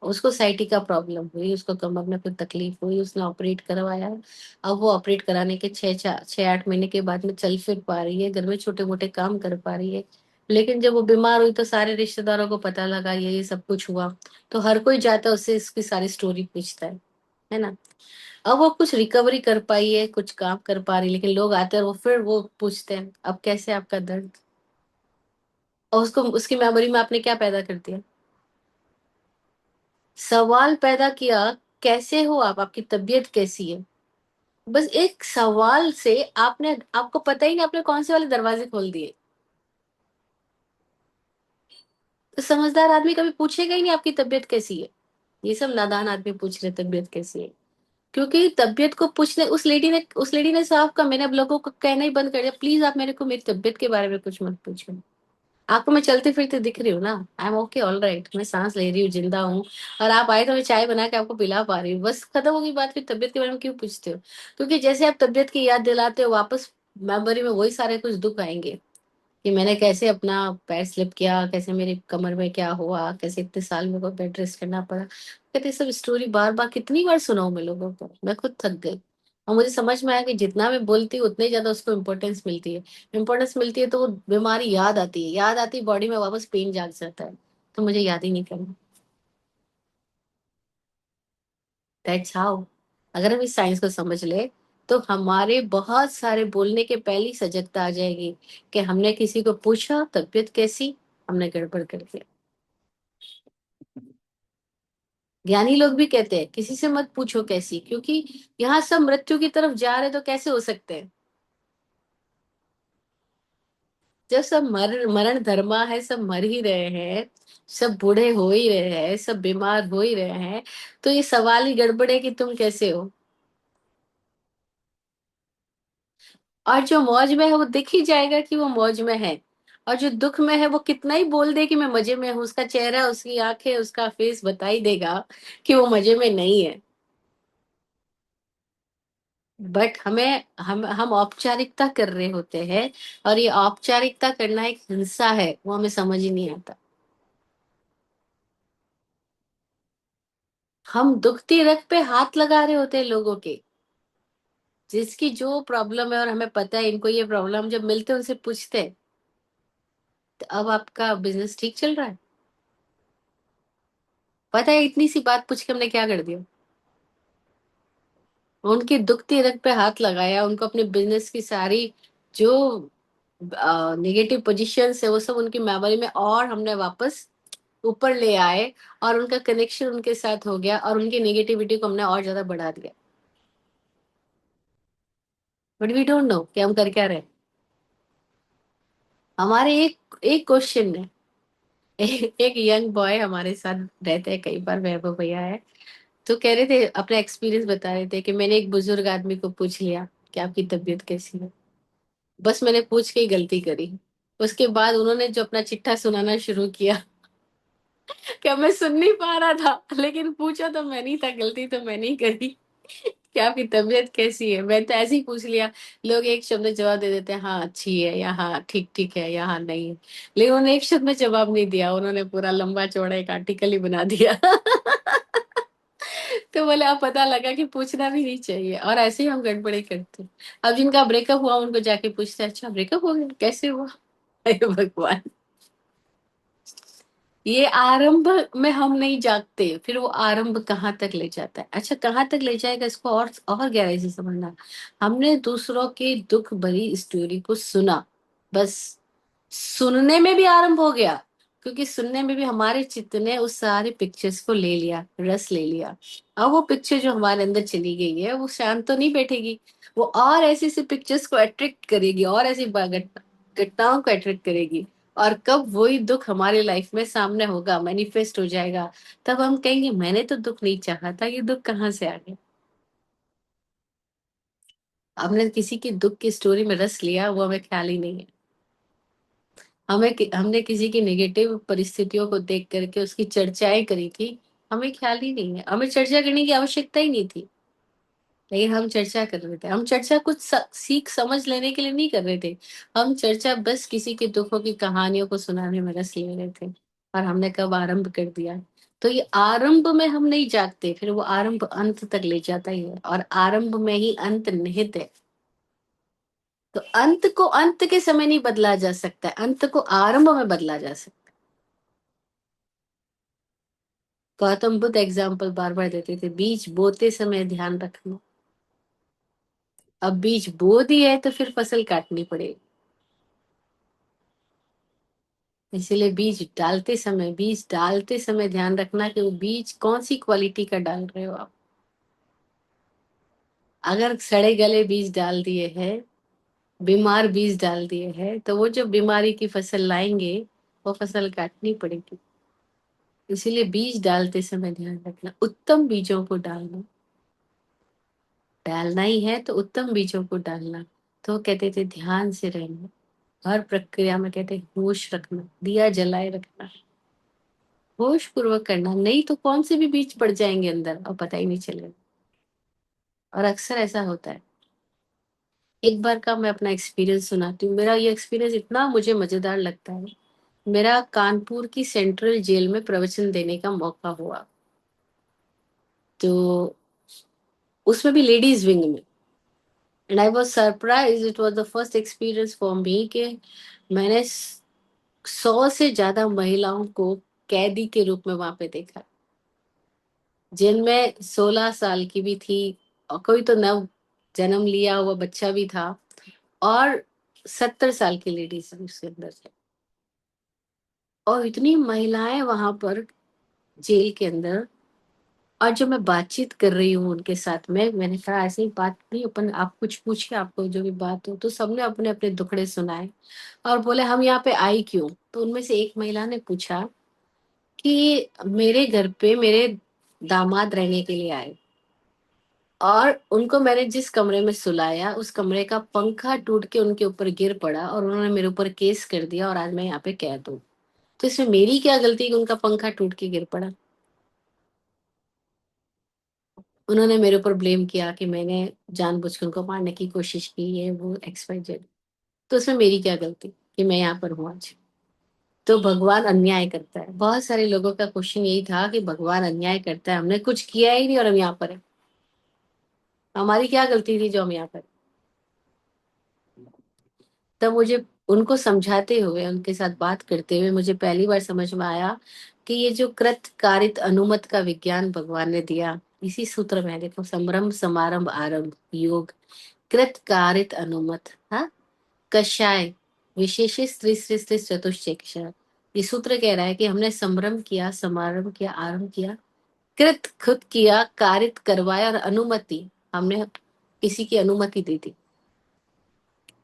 उसको साइटिका प्रॉब्लम हुई, उसको कमर में कुछ तकलीफ हुई, उसने ऑपरेट करवाया। अब वो ऑपरेट कराने के 6-8 महीने के बाद में चल फिर पा रही है, घर में छोटे मोटे काम कर पा रही है। लेकिन जब वो बीमार हुई तो सारे रिश्तेदारों को पता लगा ये सब कुछ हुआ, तो हर कोई जाता है उससे इसकी सारी स्टोरी पूछता है ना। अब वो कुछ रिकवरी कर पाई है, कुछ काम कर पा रही है, लेकिन लोग आते हैं और वो फिर वो पूछते हैं अब कैसे आपका दर्द। और उसको उसकी मेमोरी में आपने क्या पैदा कर दिया? सवाल पैदा किया, कैसे हो आप, आपकी तबीयत कैसी है? बस एक सवाल से आपने, आपको पता ही नहीं आपने कौन से वाले दरवाजे खोल दिए। तो समझदार आदमी कभी पूछेगा ही नहीं आपकी तबीयत कैसी है, ये सब नादान आदमी पूछ रहे तबीयत कैसी है। क्योंकि तबीयत को पूछने उस लेडी ने साफ कहा, मैंने अब लोगों को कहना ही बंद कर दिया, प्लीज आप मेरे को मेरी तबीयत के बारे में कुछ मत पूछो। आपको मैं चलते फिरते दिख रही हूँ ना, I am okay, all right, मैं सांस ले रही हूँ, जिंदा हूँ। और आप आए तो मैं चाय बना के आपको पिला पा रही हूँ, बस खत्म होगी बात। फिर तबियत के बारे में क्यों पूछते हो? क्योंकि जैसे आप तबियत की याद दिलाते हो, वापस मेमोरी में वही सारे कुछ दुख आएंगे कि मैंने कैसे अपना पैर स्लिप किया, कैसे मेरी कमर में क्या हुआ, कैसे इतने साल मेरे को बेड रेस्ट करना पड़ा। कहते सब स्टोरी बार बार कितनी बार सुनाऊं मैं लोगों को, मैं खुद थक गई। और मुझे समझ में आया कि जितना मैं बोलती हूँ उतने ही ज्यादा उसको इम्पोर्टेंस मिलती है। इम्पोर्टेंस मिलती है तो वो बीमारी याद आती है, याद आती बॉडी में वापस पेन जाग जाता है। तो मुझे याद ही नहीं करना। That's how. अगर हम इस साइंस को समझ ले तो हमारे बहुत सारे बोलने के पहले ही सजगता आ जाएगी कि हमने किसी को पूछा तबीयत कैसी, हमने गड़बड़ कर दिया। ज्ञानी लोग भी कहते हैं किसी से मत पूछो कैसी, क्योंकि यहाँ सब मृत्यु की तरफ जा रहे तो कैसे हो सकते हैं? जब सब मरण धर्मा है, सब मर ही रहे हैं, सब बूढ़े हो ही रहे हैं, सब बीमार हो ही रहे हैं, तो ये सवाल ही गड़बड़ है कि तुम कैसे हो। और जो मौज में है वो दिख ही जाएगा कि वो मौज में है। और जो दुख में है वो कितना ही बोल दे कि मैं मजे में हूँ, उसका चेहरा, उसकी आंखें, उसका फेस बता ही देगा कि वो मजे में नहीं है। बट हम औपचारिकता कर रहे होते हैं। और ये औपचारिकता करना एक हिंसा है, वो हमें समझ ही नहीं आता। हम दुखती रग पे हाथ लगा रहे होते हैं लोगों के, जिसकी जो प्रॉब्लम है और हमें पता है इनको ये प्रॉब्लम, जब मिलते हैं उनसे पूछते हैं तो अब आपका बिजनेस ठीक चल रहा है? पता है इतनी सी बात पूछ के हमने क्या कर दिया? उनकी दुखती रग पे हाथ लगाया, उनको अपने बिजनेस की सारी जो नेगेटिव पोजीशंस है वो सब उनकी मेमोरी में, और हमने वापस ऊपर ले आए। और उनका कनेक्शन उनके साथ हो गया और उनकी नेगेटिविटी को हमने और ज्यादा बढ़ा दिया। बट वी डोंट नो कि हम कर क्या रहे। हमारे एक एक क्वेश्चन है। एक यंग बॉय हमारे साथ रहते हैं कई बार, वैभव भैया है। तो कह रहे थे, अपना एक्सपीरियंस बता रहे थे कि मैंने एक बुजुर्ग आदमी को पूछ लिया कि आपकी तबीयत कैसी है। बस मैंने पूछ के ही गलती करी। उसके बाद उन्होंने जो अपना चिट्ठा सुनाना शुरू किया, क्या मैं सुन नहीं पा रहा था, लेकिन पूछा तो मैं नहीं था, गलती तो मैंने ही करी। क्या आपकी तबीयत कैसी है, मैं तो ऐसे ही पूछ लिया। लोग एक शब्द में जवाब दे देते हैं, हाँ अच्छी है, या हाँ ठीक ठीक है, या हाँ नहीं है। लेकिन उन्होंने एक शब्द में जवाब नहीं दिया, उन्होंने पूरा लंबा चौड़ा एक आर्टिकल ही बना दिया। तो बोले अब पता लगा कि पूछना भी नहीं चाहिए, और ऐसे ही हम गड़बड़ी करते हैं। अब जिनका ब्रेकअप हुआ उनको जाके पूछते हैं, अच्छा ब्रेकअप हो गया, कैसे हुआ? हे भगवान। ये आरंभ में हम नहीं जागते, फिर वो आरंभ कहाँ तक ले जाता है, अच्छा कहाँ तक ले जाएगा, इसको और गहराई से समझना। हमने दूसरों के दुख भरी स्टोरी को सुना, बस सुनने में भी आरंभ हो गया। क्योंकि सुनने में भी हमारे चित्त ने उस सारे पिक्चर्स को ले लिया, रस ले लिया। अब वो पिक्चर जो हमारे अंदर चली गई है वो शांत तो नहीं बैठेगी। वो और ऐसी ऐसी पिक्चर्स को अट्रैक्ट करेगी, और ऐसी घटनाओं को अट्रैक्ट करेगी। और कब वही दुख हमारी लाइफ में सामने होगा, मैनिफेस्ट हो जाएगा, तब हम कहेंगे मैंने तो दुख नहीं चाहा था, ये दुख कहाँ से आ गया। हमने किसी की दुख की स्टोरी में रस लिया, वो हमें ख्याल ही नहीं है। हमने किसी की नेगेटिव परिस्थितियों को देख करके उसकी चर्चाएं करी थी, हमें ख्याल ही नहीं है, हमें चर्चा करने की आवश्यकता ही नहीं थी। लेकिन हम चर्चा कर रहे थे, हम चर्चा कुछ सीख समझ लेने के लिए नहीं कर रहे थे। हम चर्चा बस किसी के दुखों की कहानियों को सुनाने में रस ले रहे थे। और हमने कब आरंभ कर दिया। तो ये आरंभ में हम नहीं जागते, फिर वो आरंभ अंत तक ले जाता ही है, और आरंभ में ही अंत निहित है। तो अंत को अंत के समय नहीं बदला जा सकता है, अंत को आरंभ में बदला जा सकता है। गौतम बुद्ध एग्जाम्पल बार बार देते थे, बीज बोते समय ध्यान रखना। अब बीज बो दिए है तो फिर फसल काटनी पड़ेगी। इसीलिए बीज डालते समय ध्यान रखना कि वो बीज कौन सी क्वालिटी का डाल रहे हो आप। अगर सड़े गले बीज डाल दिए हैं, बीमार बीज डाल दिए हैं, तो वो जो बीमारी की फसल लाएंगे वो फसल काटनी पड़ेगी। इसीलिए बीज डालते समय ध्यान रखना, उत्तम बीजों को डालना। डालना ही है तो उत्तम बीजों को डालना। तो कहते थे ध्यान से रहना। हर प्रक्रिया में कहते हैं होश रखना, दिया जलाए रखना, होश पूर्वक करना, नहीं तो कौन से भी बीच पड़ जाएंगे अंदर और पता ही नहीं चलेगा। और अक्सर ऐसा होता है। एक बार का मैं अपना एक्सपीरियंस सुनाती हूँ। मेरा ये एक्सपीरियंस इतना मुझे मजेदार लगता है। मेरा कानपुर की सेंट्रल जेल में प्रवचन देने का मौका हुआ। तो उसमें भी लेडीज विंग में, and I was surprise, it was the first experience for me कि मैंने 100 से ज्यादा महिलाओं को कैदी के रूप में वहां पे देखा, जिनमें 16 साल की भी थी, और कोई तो नव जन्म लिया हुआ बच्चा भी था, और 70 साल की लेडीज उसके अंदर थे। और इतनी महिलाएं वहां पर जेल के अंदर। और जो मैं बातचीत कर रही हूँ उनके साथ में, मैंने कहा ऐसे ही बात नहीं, अपन आप कुछ पूछिए, आपको जो भी बात हो। तो सबने अपने अपने दुखड़े सुनाए और बोले हम यहाँ पे आई क्यों। तो उनमें से एक महिला ने पूछा कि मेरे घर पे मेरे दामाद रहने के लिए आए, और उनको मैंने जिस कमरे में सुलाया उस कमरे का पंखा टूट के उनके ऊपर गिर पड़ा, और उन्होंने मेरे ऊपर केस कर दिया, और आज मैं यहाँ पे कैद हूँ। तो इसमें मेरी क्या गलती कि उनका पंखा टूट के गिर पड़ा। उन्होंने मेरे ऊपर ब्लेम किया कि मैंने जानबूझ के उनको मारने की कोशिश की, ये वो एक्स वाई जेड। तो उसमें मेरी क्या गलती कि मैं यहाँ पर हूँ आज। तो भगवान अन्याय करता है। बहुत सारे लोगों का क्वेश्चन यही था कि भगवान अन्याय करता है, हमने कुछ किया ही नहीं और हम यहाँ पर है, हमारी क्या गलती थी जो हम यहाँ पर। तब मुझे उनको समझाते हुए, उनके साथ बात करते हुए मुझे पहली बार समझ में आया कि ये जो कृत कारित अनुमत का विज्ञान भगवान ने दिया, इसी सूत्र में है, देखो, संभ्रम समारंभ आरंभ योग, कृत कारित अनुमत, हाँ, कषाय विशेष स्त्री स्त्री स्त्री चतुष्चेक्षर। ये सूत्र कह रहा है कि हमने संभ्रम किया, समारंभ किया, आरंभ किया, कृत खुद किया, कारित करवाया, और अनुमति हमने किसी की अनुमति दे दी,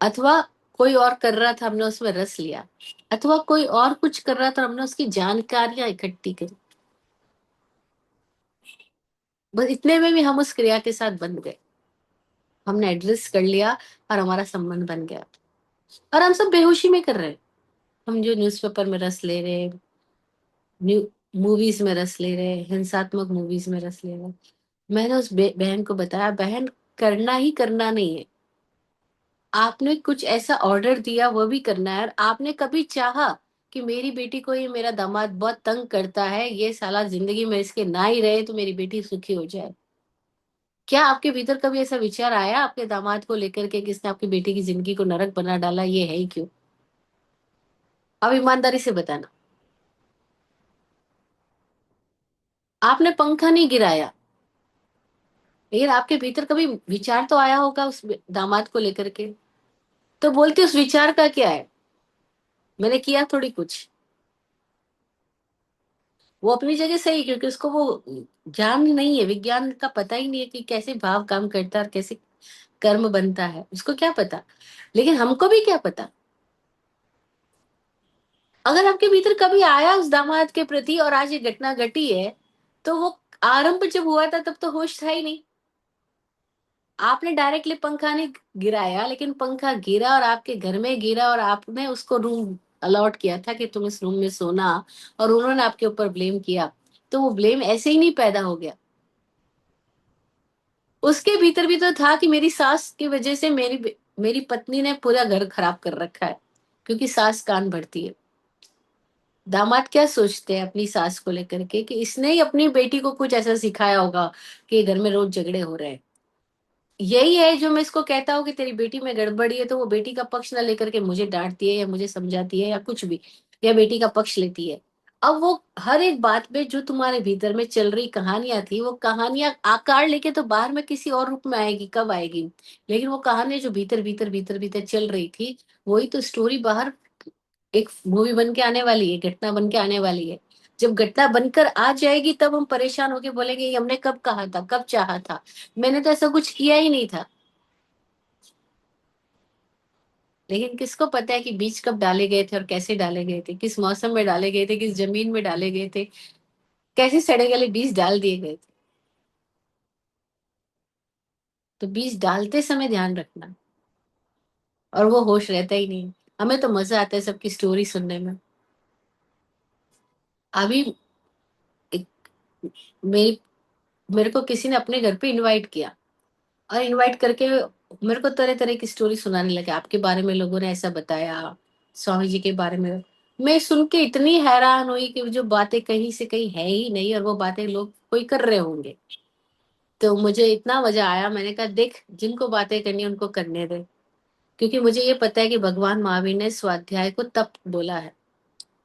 अथवा कोई और कर रहा था हमने उसमें रस लिया, अथवा कोई और कुछ कर रहा था हमने उसकी जानकारियां इकट्ठी करी। बस इतने में भी हम उस क्रिया के साथ बंध गए, हमने एड्रेस कर लिया और हमारा संबंध बन गया। और हम सब बेहोशी में कर रहे हैं। हम जो न्यूज़पेपर में रस ले रहे हैं, न्यू मूवीज में रस ले रहे हैं, हिंसात्मक मूवीज में रस ले रहे हैं। मैंने उस बहन को बताया, बहन, करना ही करना नहीं है, आपने कुछ ऐसा ऑर्डर दिया वो भी करना है। और आपने कभी चाहा कि मेरी बेटी को ये मेरा दामाद बहुत तंग करता है, ये साला जिंदगी में इसके ना ही रहे तो मेरी बेटी सुखी हो जाए। क्या आपके भीतर कभी ऐसा विचार आया आपके दामाद को लेकर के, किसने आपकी बेटी की जिंदगी को नरक बना डाला, ये है ही क्यों? अब ईमानदारी से बताना। आपने पंखा नहीं गिराया, लेकिन आपके भीतर कभी विचार तो आया होगा उस दामाद को लेकर के। तो बोलते उस विचार का क्या है, मैंने किया थोड़ी कुछ। वो अपनी जगह सही, क्योंकि उसको वो ज्ञान नहीं है, विज्ञान का पता ही नहीं है कि कैसे भाव काम करता है और कैसे कर्म बनता है, उसको क्या पता। लेकिन हमको भी क्या पता। अगर आपके भीतर कभी आया उस दामाद के प्रति और आज ये घटना घटी है, तो वो आरंभ जब हुआ था तब तो होश था ही नहीं। आपने डायरेक्टली पंखा नहीं गिराया, लेकिन पंखा गिरा और आपके घर में गिरा, और आपने उसको रूम अलॉट किया था कि तुम इस रूम में सोना, और उन्होंने आपके ऊपर ब्लेम किया। तो वो ब्लेम ऐसे ही नहीं पैदा हो गया। उसके भीतर भी तो था कि मेरी सास की वजह से मेरी मेरी पत्नी ने पूरा घर खराब कर रखा है, क्योंकि सास कान भरती है। दामाद क्या सोचते हैं अपनी सास को लेकर के कि इसने ही अपनी बेटी को कुछ ऐसा सिखाया होगा कि घर में रोज झगड़े हो रहे हैं। यही है जो मैं इसको कहता हूँ कि तेरी बेटी में गड़बड़ी है, तो वो बेटी का पक्ष ना लेकर के मुझे डांटती है या मुझे समझाती है या कुछ भी, या बेटी का पक्ष लेती है। अब वो हर एक बात में जो तुम्हारे भीतर में चल रही कहानियां थी, वो कहानियां आकार लेके तो बाहर में किसी और रूप में आएगी, कब आएगी। लेकिन वो कहानियां जो भीतर भीतर भीतर भीतर चल रही थी, वही तो स्टोरी बाहर एक मूवी बन के आने वाली है, घटना बन के आने वाली है। जब घटना बनकर आ जाएगी तब हम परेशान होके बोलेंगे ये हमने कब कहा था, कब चाहा था, मैंने तो ऐसा कुछ किया ही नहीं था। लेकिन किसको पता है कि बीज कब डाले गए थे और कैसे डाले गए थे, किस मौसम में डाले गए थे, किस जमीन में डाले गए थे, कैसे सड़े गले बीज डाल दिए गए थे। तो बीज डालते समय ध्यान रखना। और वो होश रहता ही नहीं। हमें तो मजा आता है सबकी स्टोरी सुनने में। अभी एक, मेरी मेरे को किसी ने अपने घर पे इनवाइट किया, और इनवाइट करके मेरे को तरह तरह की स्टोरी सुनाने लगे, आपके बारे में लोगों ने ऐसा बताया, स्वामी जी के बारे में। मैं सुन के इतनी हैरान हुई कि जो बातें कहीं से कहीं है ही नहीं, और वो बातें लोग कोई कर रहे होंगे। तो मुझे इतना मजा आया, मैंने कहा देख, जिनको बातें करनी है उनको करने दे। क्योंकि मुझे ये पता है कि भगवान महावीर ने स्वाध्याय को तप बोला है,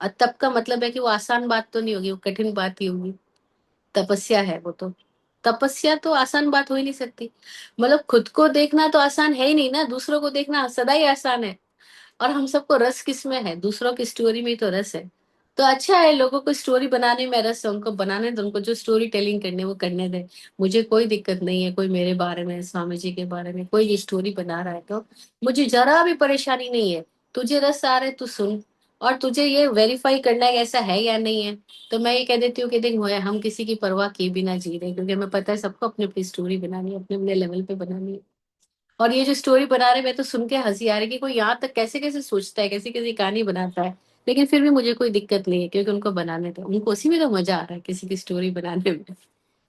और तप का मतलब है कि वो आसान बात तो नहीं होगी, वो कठिन बात ही होगी। तपस्या है वो तो। तपस्या तो आसान बात हो ही नहीं सकती। मतलब खुद को देखना तो आसान है ही नहीं ना, दूसरों को देखना सदा ही आसान है। और हम सबको रस किस में है, दूसरों की स्टोरी में ही तो रस है। तो अच्छा है, लोगों को स्टोरी बनाने में रस है, उनको बनाने दो, उनको जो स्टोरी टेलिंग करने वो करने दें। मुझे कोई दिक्कत नहीं है, कोई मेरे बारे में, स्वामी जी के बारे में कोई ये स्टोरी बना रहा है तो मुझे जरा भी परेशानी नहीं है। तुझे रस आ रहा है तू सुन, और तुझे ये वेरीफाई करना है कि ऐसा है या नहीं है। तो मैं ये कह देती हूँ कि देख, हम किसी की परवाह किए बिना जी रहे हैं, क्योंकि हमें पता है सबको अपनी अपनी स्टोरी बनानी है, अपने अपने लेवल पे बनानी है। और ये जो स्टोरी बना रहे, मैं तो सुन के हंसी आ रही है कि कोई यहाँ तक कैसे कैसे सोचता है, कैसी कैसी कहानी बनाता है। लेकिन फिर भी मुझे कोई दिक्कत नहीं है, क्योंकि उनको बनाने दो, उनको उसी में तो मजा आ रहा है, किसी की स्टोरी बनाने में।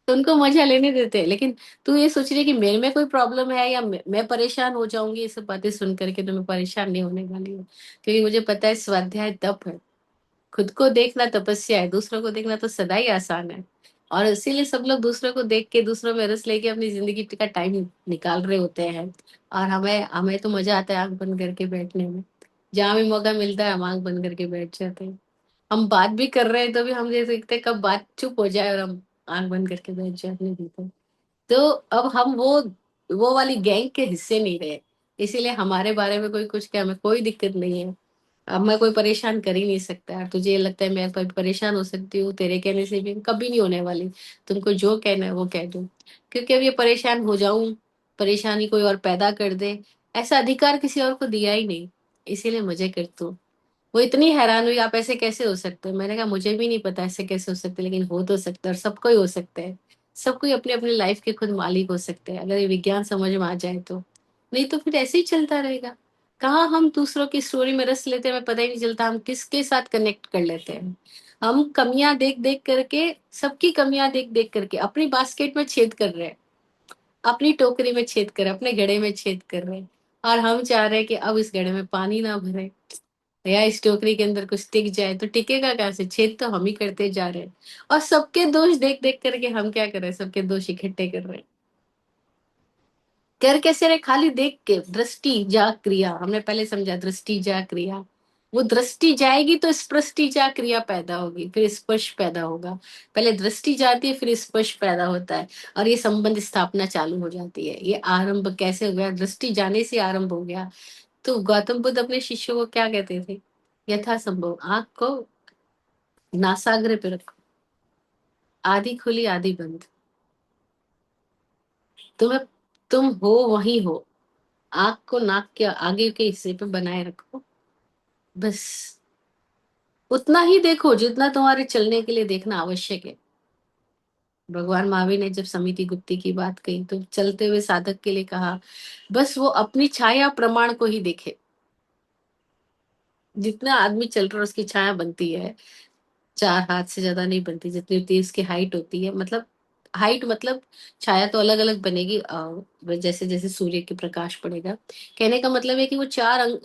तो उनको मजा लेने देते हैं। लेकिन तू ये सोच रही है कि मेरे में कोई प्रॉब्लम है, या मैं परेशान हो जाऊंगी ये सब बातें सुन करके, तो मैं परेशान नहीं होने वाली हूँ। क्योंकि मुझे पता है स्वाध्याय तप है, खुद को देखना तपस्या है, दूसरों को देखना तो सदा ही आसान है। और इसीलिए सब लोग दूसरों को देख के, दूसरों में रस लेके अपनी जिंदगी का टाइम निकाल रहे होते हैं। और हमें हमें तो मजा आता है आंख बंद करके बैठने में। जहां भी मौका मिलता है हम आंख बंद करके बैठ जाते हैं। हम बात भी कर रहे हैं तो भी हम ये देखते हैं कब बात चुप हो जाए और हम आंख बंद करके बैठ जाए अपने भीतर। तो अब हम वो वाली गैंग के हिस्से नहीं रहे। इसीलिए हमारे बारे में कोई कुछ क्या, हमें कोई दिक्कत नहीं है। अब मैं कोई परेशान कर ही नहीं सकता है। तुझे ये लगता है मैं परेशान हो सकती हूँ तेरे कहने से, भी कभी नहीं होने वाली। तुमको जो कहना है वो कह दो। क्योंकि अब ये परेशान हो जाऊं, परेशानी कोई और पैदा कर दे, ऐसा अधिकार किसी और को दिया ही नहीं। इसीलिए मुझे करती हूँ। वो इतनी हैरान हुई, आप ऐसे कैसे हो सकते हो। मैंने कहा मुझे भी नहीं पता ऐसे कैसे हो सकते, लेकिन हो तो सकता है, और सबको ही हो सकता है। सबको ही अपने अपने लाइफ के खुद मालिक हो सकते हैं, अगर ये विज्ञान समझ में आ जाए तो। नहीं तो फिर ऐसे ही चलता रहेगा। कहाँ हम दूसरों की स्टोरी में रस लेते हैं, हमें पता ही नहीं चलता हम किसके साथ कनेक्ट कर लेते हैं। हम कमियां देख देख करके, सबकी कमियां देख देख करके अपनी बास्केट में छेद कर रहे हैं, अपनी टोकरी में छेद कर रहे हैं, अपने घड़े में छेद कर रहे हैं। और हम चाह रहे हैं कि अब इस घड़े में पानी ना भरे, या इस टोकरी के अंदर कुछ टिक जाए। तो टिकेगा कैसे, छेद तो हम ही करते जा रहे हैं। और सबके दोष देख देख करके हम क्या कर रहे हैं, सबके दोष इकट्ठे कर रहे हैं। कर कैसे रहे, खाली देख के। दृष्टि जा क्रिया, हमने पहले समझा, दृष्टि जा क्रिया। वो दृष्टि जाएगी तो स्पृष्टि जा क्रिया पैदा होगी, फिर स्पर्श पैदा होगा। पहले दृष्टि जाती है, फिर स्पर्श पैदा होता है। और ये संबंध स्थापना चालू हो जाती है। ये आरंभ कैसे हो गया, दृष्टि जाने से आरंभ हो गया। तो गौतम बुद्ध अपने शिष्यों को क्या कहते थे, यथा संभव आंख को नासाग्र पे रखो, आधी खुली आधी बंद। तुम्हें, तुम हो वही हो। आंख को नाक के आगे के हिस्से पे बनाए रखो, बस उतना ही देखो जितना तुम्हारे चलने के लिए देखना आवश्यक है। भगवान महावीर ने जब समिति गुप्ती की बात कही, तो चलते हुए साधक के लिए कहा, बस वो अपनी छाया प्रमाण को ही देखे। जितना आदमी चल रहा है उसकी छाया बनती है, 4 हाथ से ज्यादा नहीं बनती, जितनी होती है उसकी हाइट होती है। मतलब हाइट मतलब छाया तो अलग अलग बनेगी, जैसे जैसे सूर्य के प्रकाश पड़ेगा। कहने का मतलब है कि वो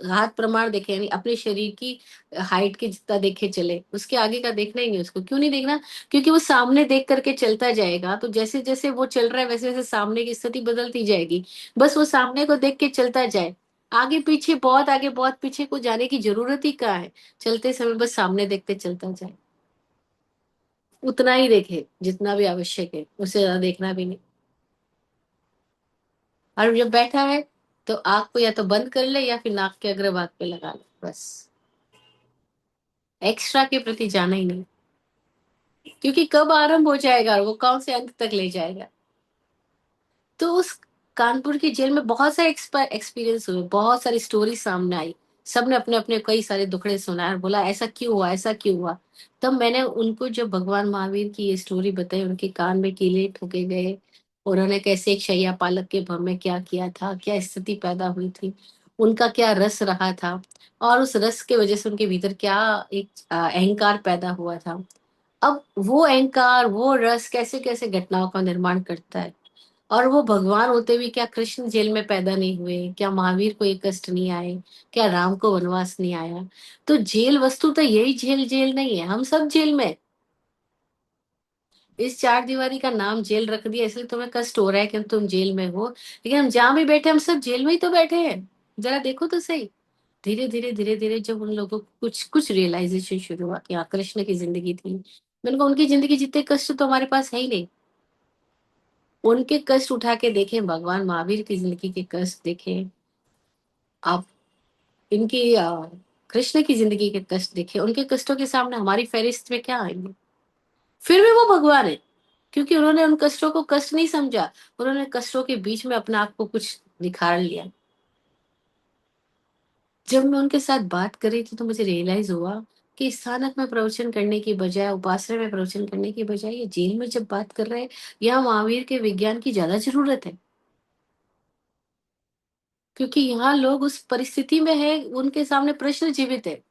हाथ प्रमाण देखे, यानी अपने शरीर की हाइट के जितना देखे चले, उसके आगे का देखना ही नहीं। उसको क्यों नहीं देखना, क्योंकि वो सामने देख करके चलता जाएगा, तो जैसे जैसे वो चल रहा है वैसे वैसे सामने की स्थिति बदलती जाएगी। बस वो सामने को देख के चलता जाए। आगे पीछे, बहुत आगे बहुत पीछे को जाने की जरूरत ही कहाँ है। चलते समय बस सामने देखते चलता जाए। उतना ही देखे जितना भी आवश्यक है, उससे ज्यादा देखना भी नहीं। और जब बैठा है तो आग को या तो बंद कर ले, या फिर नाक के अग्रभाग पे लगा ले, बस। एक्स्ट्रा के प्रति जाना ही नहीं। क्योंकि कब आरंभ हो जाएगा और वो कौन से अंत तक ले जाएगा। तो उस कानपुर की जेल में बहुत सारे एक्सपीरियंस हुए, बहुत सारी स्टोरी सामने आई। सबने अपने अपने कई सारे दुखड़े सुनाए और बोला ऐसा क्यों हुआ, ऐसा क्यों हुआ। तब मैंने उनको जब भगवान महावीर की ये स्टोरी बताई, उनके कान में कीले ठोके गए, उन्होंने कैसे एक शैया पालक के भव में क्या किया था, क्या स्थिति पैदा हुई थी। उनका क्या रस रहा था, और उस रस के वजह से उनके भीतर क्या एक अहंकार पैदा हुआ था। अब वो अहंकार, वो रस कैसे कैसे घटनाओं का निर्माण करता है। और वो भगवान होते हुए क्या कृष्ण जेल में पैदा नहीं हुए, क्या महावीर को एक कष्ट नहीं आए, क्या राम को वनवास नहीं आया। तो जेल वस्तु तो यही जेल जेल नहीं है, हम सब जेल में। इस चार दीवारी का नाम जेल रख दिया इसलिए तुम्हें कष्ट हो रहा है कि तुम जेल में हो, लेकिन हम जहां भी बैठे हम सब जेल में ही तो बैठे हैं। जरा देखो तो सही। धीरे धीरे धीरे धीरे जब उन लोगों को कुछ कुछ रियलाइजेशन शुरू हुआ कि हाँ कृष्ण की जिंदगी थी, मैंने कहा उनकी जिंदगी जितने कष्ट तो हमारे पास है ही नहीं। उनके कष्ट उठा के देखें, भगवान महावीर की जिंदगी के कष्ट देखें आप, इनकी कृष्ण की जिंदगी के कष्ट देखें, उनके कष्टों के सामने हमारी फहरिस्त में क्या आएंगे। फिर भी वो भगवान है, क्योंकि उन्होंने उन कष्टों को कष्ट नहीं समझा, उन्होंने कष्टों के बीच में अपने आप को कुछ निखार लिया। जब मैं उनके साथ बात कर रही थी तो मुझे रियलाइज हुआ कि स्थानक में प्रवचन करने की बजाय, उपासना में प्रवचन करने की बजाय, ये जेल में जब बात कर रहे हैं, यहाँ महावीर के विज्ञान की ज्यादा जरूरत है। क्योंकि यहाँ लोग उस परिस्थिति में है, उनके सामने प्रश्न जीवित है।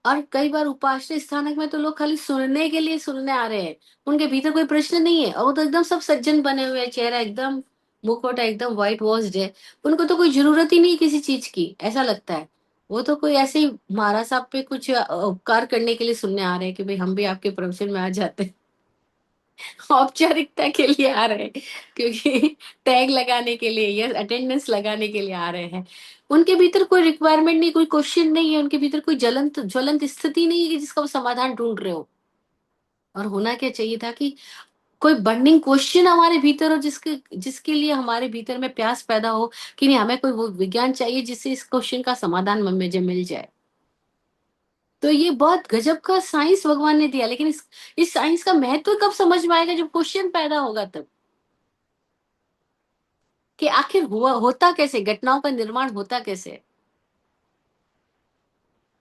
और कई बार उपाश्रय स्थानक में तो लोग खाली सुनने के लिए सुनने आ रहे हैं, उनके भीतर कोई प्रश्न नहीं है, और वो तो एकदम सब सज्जन बने हुए हैं, चेहरा एकदम, मुखौटा एकदम व्हाइट वॉश्ड है। उनको तो कोई जरूरत ही नहीं किसी चीज की, ऐसा लगता है। वो तो कोई ऐसे ही महाराज साहब पे कुछ उपकार करने के लिए सुनने आ रहे हैं कि भाई हम भी आपके प्रवचन में आ जाते हैं। औपचारिकता के लिए आ रहे हैं, क्योंकि टैग लगाने के लिए या अटेंडेंस लगाने के लिए आ रहे हैं। उनके भीतर कोई रिक्वायरमेंट नहीं, कोई क्वेश्चन नहीं है, उनके भीतर कोई ज्वलंत ज्वलंत स्थिति नहीं है कि जिसका वो समाधान ढूंढ रहे हो। और होना क्या चाहिए था कि कोई बर्निंग क्वेश्चन हमारे भीतर हो, जिसके जिसके लिए हमारे भीतर में प्यास पैदा हो कि नहीं, हमें कोई वो विज्ञान चाहिए जिससे इस क्वेश्चन का समाधान मुझे मिल जाए। तो ये बहुत गजब का साइंस भगवान ने दिया, लेकिन इस साइंस का महत्व कब समझ में आएगा, जब क्वेश्चन पैदा होगा तब, कि आखिर हुआ होता कैसे, घटनाओं का निर्माण होता कैसे।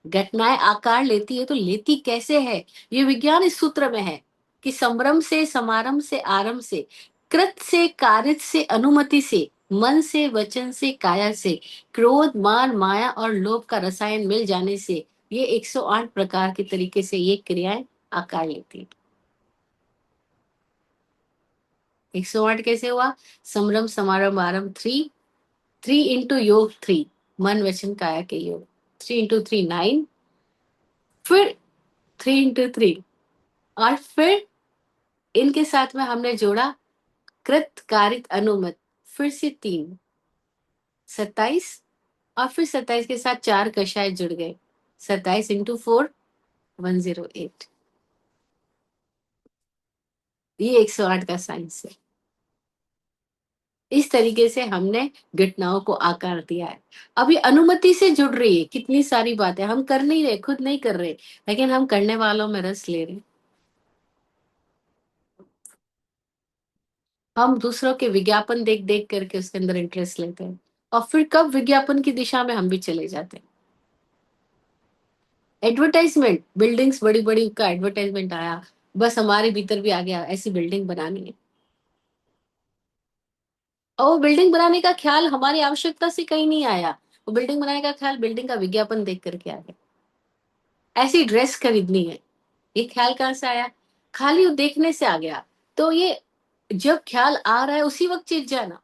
घटनाएं आकार लेती है तो लेती कैसे है, ये विज्ञान इस सूत्र में है कि संभ्रम से, समारंभ से, आरंभ से, कृत से, कारित से, अनुमति से, मन से, वचन से, काया से, क्रोध, मान, माया और लोभ का रसायन मिल जाने से ये 108 प्रकार के तरीके से ये क्रियाएं आकार लेती है। 108 कैसे हुआ? संभ्रम, समारंभ, आरंभ, थ्री, थ्री इंटू योग थ्री, मन वचन काया के योग, 3 इंटू 3 9, फिर 3 इंटू 3, और फिर इनके साथ में हमने जोड़ा कृत, कारित, अनुमत, फिर से 3, 27, और फिर 27 के साथ 4 कषाय जुड़ गए, 27 इंटू 4, 108। ये 108 का साइंस है। इस तरीके से हमने घटनाओं को आकार दिया है। अभी अनुमति से जुड़ रही है कितनी सारी बातें, हम कर नहीं रहे, खुद नहीं कर रहे, लेकिन हम करने वालों में रस ले रहे हैं। हम दूसरों के विज्ञापन देख देख करके उसके अंदर इंटरेस्ट लेते हैं, और फिर कब विज्ञापन की दिशा में हम भी चले जाते हैं। एडवर्टाइजमेंट, बिल्डिंग्स बड़ी बड़ी का एडवर्टाइजमेंट आया, बस हमारे भीतर भी आ गया ऐसी बिल्डिंग बनानी है। और वो बिल्डिंग बनाने का ख्याल हमारी आवश्यकता से कहीं नहीं आया, वो बिल्डिंग बनाने का ख्याल बिल्डिंग का विज्ञापन देख करके आ गया। ऐसी ड्रेस खरीदनी है, ये ख्याल कहाँ से आया? खाली वो देखने से आ गया। तो ये जब ख्याल आ रहा है उसी वक्त चीज जाना।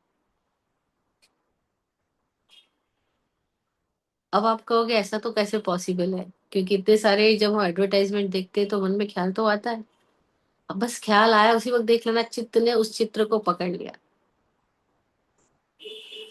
अब आप कहोगे ऐसा तो कैसे पॉसिबल है, क्योंकि इतने सारे जब हम एडवर्टाइजमेंट देखते हैं तो मन में ख्याल तो आता है। अब बस ख्याल आया उसी वक्त देख लेना, चित्त ने उस चित्र को पकड़ लिया,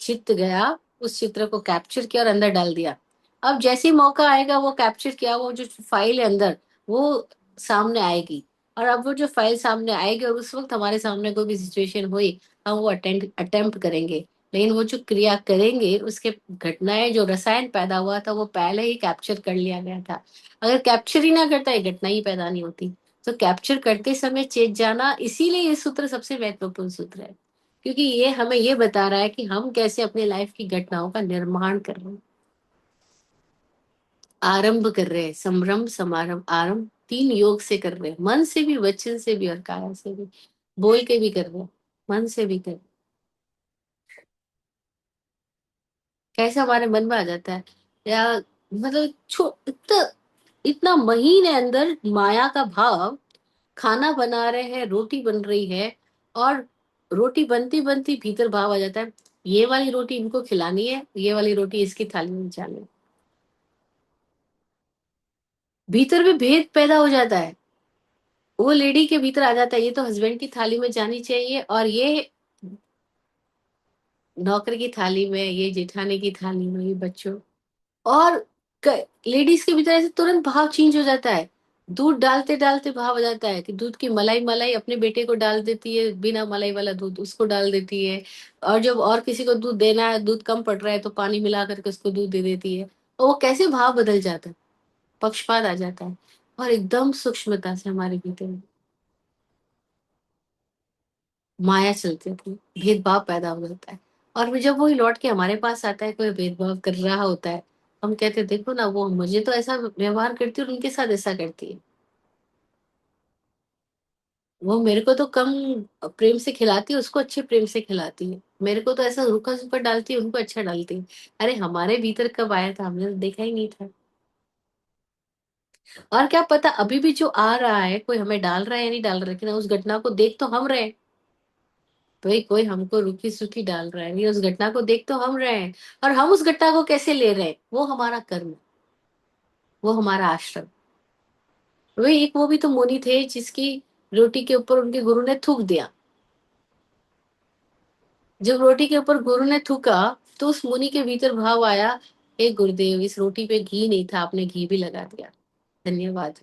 चित्त गया, उस चित्र को कैप्चर किया और अंदर डाल दिया। अब जैसे ही मौका आएगा वो कैप्चर किया, वो जो फाइल है अंदर, वो सामने आएगी। और अब वो जो फाइल सामने आएगी और उस वक्त हमारे सामने कोई भी सिचुएशन हुई, हम वो अटेम्प्ट करेंगे। लेकिन वो जो क्रिया करेंगे उसके घटनाएं, जो रसायन पैदा हुआ था वो पहले ही कैप्चर कर लिया गया था। अगर कैप्चर ही ना करता ये घटना ही पैदा नहीं होती। तो कैप्चर करते समय चेत जाना, इसीलिए ये सूत्र सबसे महत्वपूर्ण सूत्र है, क्योंकि ये हमें ये बता रहा है कि हम कैसे अपने लाइफ की घटनाओं का निर्माण कर रहे हैं, आरंभ कर रहे हैं। संभ्रम, समारंभ, आरंभ 3 योग से कर रहे हैं, मन से भी, वचन से भी और काया से भी, बोल के भी कर रहे हैं, मन से भी कर। कैसे हमारे मन में आ जाता है, या मतलब इतना इतना महीन है अंदर माया का भाव। खाना बना रहे हैं, रोटी बन रही है, और रोटी बनती बनती भीतर भाव आ जाता है, ये वाली रोटी इनको खिलानी है, ये वाली रोटी इसकी थाली में जानी है। भीतर भी भेद पैदा हो जाता है, वो लेडी के भीतर आ जाता है, ये तो हस्बैंड की थाली में जानी चाहिए, और ये नौकर की थाली में, ये जेठानी की थाली में, ये बच्चों। और लेडीज के भीतर ऐसे तुरंत भाव चेंज हो जाता है। दूध डालते डालते भाव हो जाता है कि दूध की मलाई मलाई अपने बेटे को डाल देती है, बिना मलाई वाला दूध उसको डाल देती है। और जब और किसी को दूध देना है, दूध कम पड़ रहा है, तो पानी मिला करके उसको दूध दे देती है। और वो कैसे भाव बदल जाता है, पक्षपात आ जाता है। और एकदम सूक्ष्मता से हमारे भीतर माया चलती थी, भेदभाव पैदा हो जाता है। और फिर जब वो लौट के हमारे पास आता है, कोई भेदभाव कर रहा होता है, हम कहते हैं, देखो ना, वो मुझे तो ऐसा व्यवहार करती है और उनके साथ ऐसा करती है। वो मेरे को तो कम प्रेम से खिलाती है, उसको अच्छे प्रेम से खिलाती है। मेरे को तो ऐसा रूखा सूखा डालती है, उनको अच्छा डालती है। अरे हमारे भीतर कब आया था, हमने तो देखा ही नहीं था। और क्या पता अभी भी जो आ रहा है, कोई हमें डाल रहा है या नहीं डाल रहा है, लेकिन उस घटना को देख तो हम रहे हैं। भाई कोई हमको रूखी सूखी डाल रहा है, ये उस घटना को देख तो हम रहे हैं। और हम उस घटना को कैसे ले रहे हैं, वो हमारा कर्म, वो हमारा आश्रम। वही एक वो भी तो मुनि थे जिसकी रोटी के ऊपर उनके गुरु ने थूक दिया। जब रोटी के ऊपर गुरु ने थूका, तो उस मुनि के भीतर भाव आया, हे गुरुदेव, इस रोटी पे घी नहीं था, आपने घी भी लगा दिया, धन्यवाद।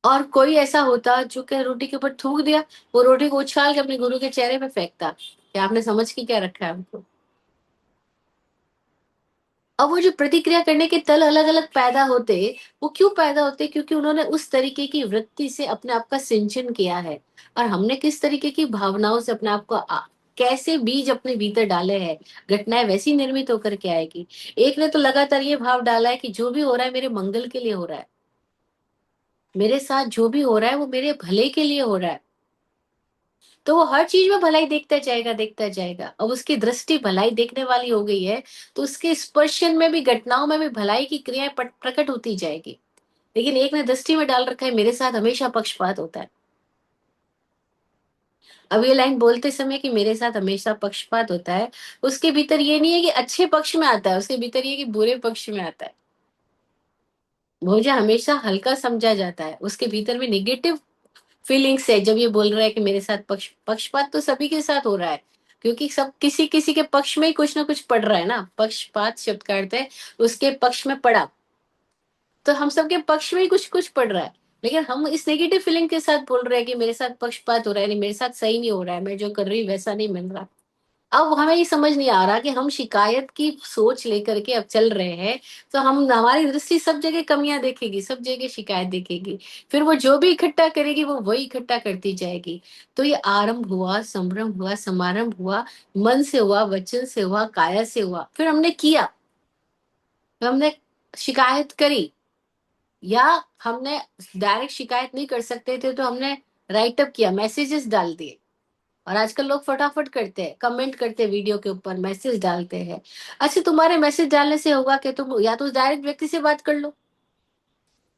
और कोई ऐसा होता जो क्या रोटी के ऊपर थूक दिया, वो रोटी को उछाल के अपने गुरु के चेहरे पे फेंकता, क्या आपने समझ के क्या रखा है हमको। अब वो जो प्रतिक्रिया करने के तल अलग अलग पैदा होते, वो क्यों पैदा होते, क्योंकि उन्होंने उस तरीके की वृत्ति से अपने आप का सिंचन किया है। और हमने किस तरीके की भावनाओं से अपने आप को कैसे बीज अपने भीतर डाले हैं, घटनाएं वैसी निर्मित होकर के आएगी। एक ने तो लगातार ये भाव डाला है कि जो भी हो रहा है मेरे मंगल के लिए हो रहा है, मेरे साथ जो भी हो रहा है वो मेरे भले के लिए हो रहा है। तो वो हर चीज में भलाई देखता जाएगा, देखता जाएगा। अब उसकी दृष्टि भलाई देखने वाली हो गई है, तो उसके स्पर्शन में भी, घटनाओं में भी भलाई की क्रियाएं प्रकट होती जाएगी। लेकिन एक ने दृष्टि में डाल रखा है, मेरे साथ हमेशा पक्षपात होता है। अब ये लाइन बोलते समय कि मेरे साथ हमेशा पक्षपात होता है, उसके भीतर ये नहीं है कि अच्छे पक्ष में आता है, उसके भीतर ये कि बुरे पक्ष में आता है। मुझे हमेशा हल्का समझा जाता है, उसके भीतर में निगेटिव फीलिंग्स है। जब ये बोल रहा है कि मेरे साथ पक्षपात तो सभी के साथ हो रहा है, क्योंकि सब किसी किसी के पक्ष में ही कुछ ना कुछ पड़ रहा है ना। पक्षपात शब्द का अर्थ है उसके पक्ष में पड़ा, तो हम सबके पक्ष में ही कुछ कुछ पड़ रहा है। लेकिन हम इस नेगेटिव फीलिंग के साथ बोल रहे हैं कि मेरे साथ पक्षपात हो रहा है, नहीं मेरे साथ सही नहीं हो रहा है, मैं जो कर रही हूँ वैसा नहीं मिल रहा। अब हमें ये समझ नहीं आ रहा कि हम शिकायत की सोच लेकर के अब चल रहे हैं, तो हम, हमारी दृष्टि सब जगह कमियां देखेगी, सब जगह शिकायत देखेगी। फिर वो जो भी इकट्ठा करेगी वो वही इकट्ठा करती जाएगी। तो ये आरंभ हुआ, संभ्रम हुआ, समारंभ हुआ, मन से हुआ, वचन से हुआ, काया से हुआ, फिर हमने किया, फिर हमने शिकायत करी, या हमने डायरेक्ट शिकायत नहीं कर सकते थे तो हमने राइट अप किया, मैसेजेस डाल दिए। और आजकल लोग फटाफट करते हैं, कमेंट करते हैं, वीडियो के ऊपर मैसेज डालते हैं। अच्छा, तुम्हारे मैसेज डालने से होगा कि तुम या तो डायरेक्ट व्यक्ति से बात कर लो,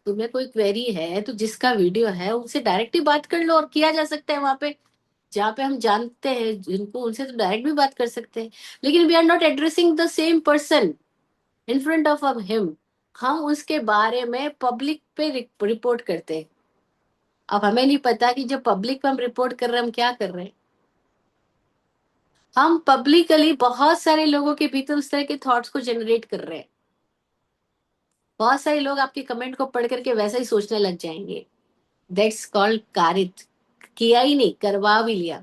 तुम्हें कोई क्वेरी है तो जिसका वीडियो है उनसे डायरेक्ट ही बात कर लो, और किया जा सकता है वहां पे, जहाँ पे हम जानते हैं जिनको, उनसे तो डायरेक्ट भी बात कर सकते हैं। लेकिन we are not addressing the same person in front of him, हम उसके बारे में पब्लिक पे रिपोर्ट करते हैं। अब हमें नहीं पता कि जब पब्लिक पे हम रिपोर्ट कर रहे हैं, हम क्या कर रहे हैं। हम पब्लिकली बहुत सारे लोगों के भीतर उस तरह के थॉट्स को जनरेट कर रहे हैं। बहुत सारे लोग आपके कमेंट को पढ़ करके वैसा ही सोचने लग जाएंगे। दैट्स कॉल्ड कारित। किया ही नहीं, करवा भी लिया।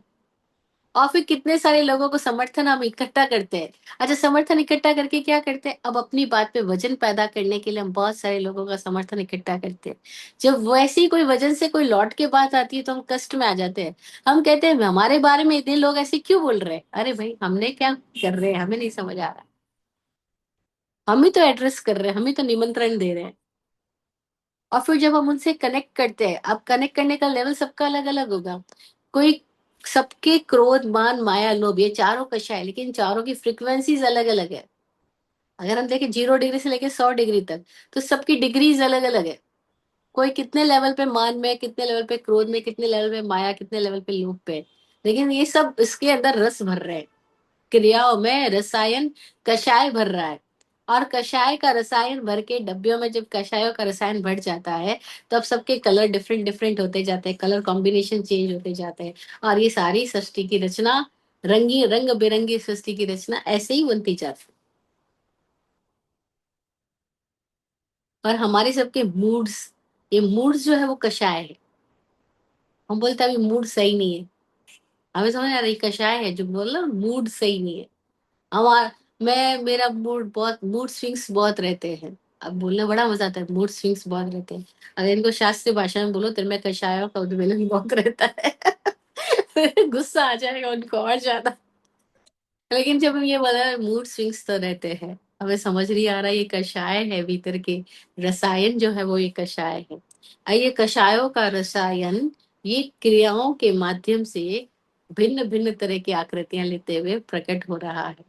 और फिर कितने सारे लोगों को समर्थन हम इकट्ठा करते हैं। अच्छा, समर्थन इकट्ठा करके क्या करते हैं, अब अपनी बात पे वजन पैदा करने के लिए हम बहुत सारे लोगों का समर्थन इकट्ठा करते हैं। जब वैसे ही कोई वजन से कोई लौट के बात आती है तो हम कष्ट में आ जाते हैं। हम कहते हैं हमारे बारे में इतने लोग ऐसे क्यों बोल रहे हैं। अरे भाई, हमने क्या कर रहे हैं, हमें नहीं समझ आ रहा। हम ही तो एड्रेस कर रहे हैं, हम ही तो निमंत्रण दे रहे हैं। और फिर जब हम उनसे कनेक्ट करते हैं, अब कनेक्ट करने का लेवल सबका अलग अलग होगा। कोई सबके क्रोध, मान, माया, लोभ, ये चारों कषाय, लेकिन चारों की फ्रीक्वेंसीज अलग अलग है। अगर हम देखें 0 डिग्री से लेके 100 डिग्री तक, तो सबकी डिग्रीज अलग अलग है। कोई कितने लेवल पे मान में, कितने लेवल पे क्रोध में, कितने लेवल पे माया, कितने लेवल पे लोभ पे, लेकिन ये सब इसके अंदर रस भर रहे हैं। क्रियाओं में रसायन कषाय भर रहा है। और कषाय का रसायन भर के डब्बियों में जब कषायों का रसायन भर जाता है, तब सबके कलर डिफरेंट डिफरेंट होते जाते हैं, कलर कॉम्बिनेशन चेंज होते जाते हैं। और ये सारी सृष्टि की रचना, रंगी रंग बिरंगी सृष्टि की रचना ऐसे ही बनती जाती है। और हमारे सबके मूड्स, ये मूड्स जो है वो कषाय है। हम बोलते हैं अभी मूड सही नहीं है, हमें समझ आ रही कषाय है जो बोल, मूड सही नहीं है हमारा। मैं, मेरा मूड बहुत, मूड स्विंग्स बहुत रहते हैं। अब बोलने बड़ा मजा आता है, मूड स्विंग्स बहुत रहते हैं। अगर इनको शास्त्रीय भाषा में बोलो, तेरे में कषायों का उद्वेलन बहुत रहता है। गुस्सा आ जाएगा उनको और ज्यादा। लेकिन जब हम ये बोला मूड स्विंग्स तो रहते हैं, हमें समझ नहीं आ रहा ये कषाय है, भीतर के रसायन जो है वो ये कषाय है। ये कषायों का रसायन, ये क्रियाओं के माध्यम से भिन्न भिन्न तरह की आकृतियां लेते हुए प्रकट हो रहा है।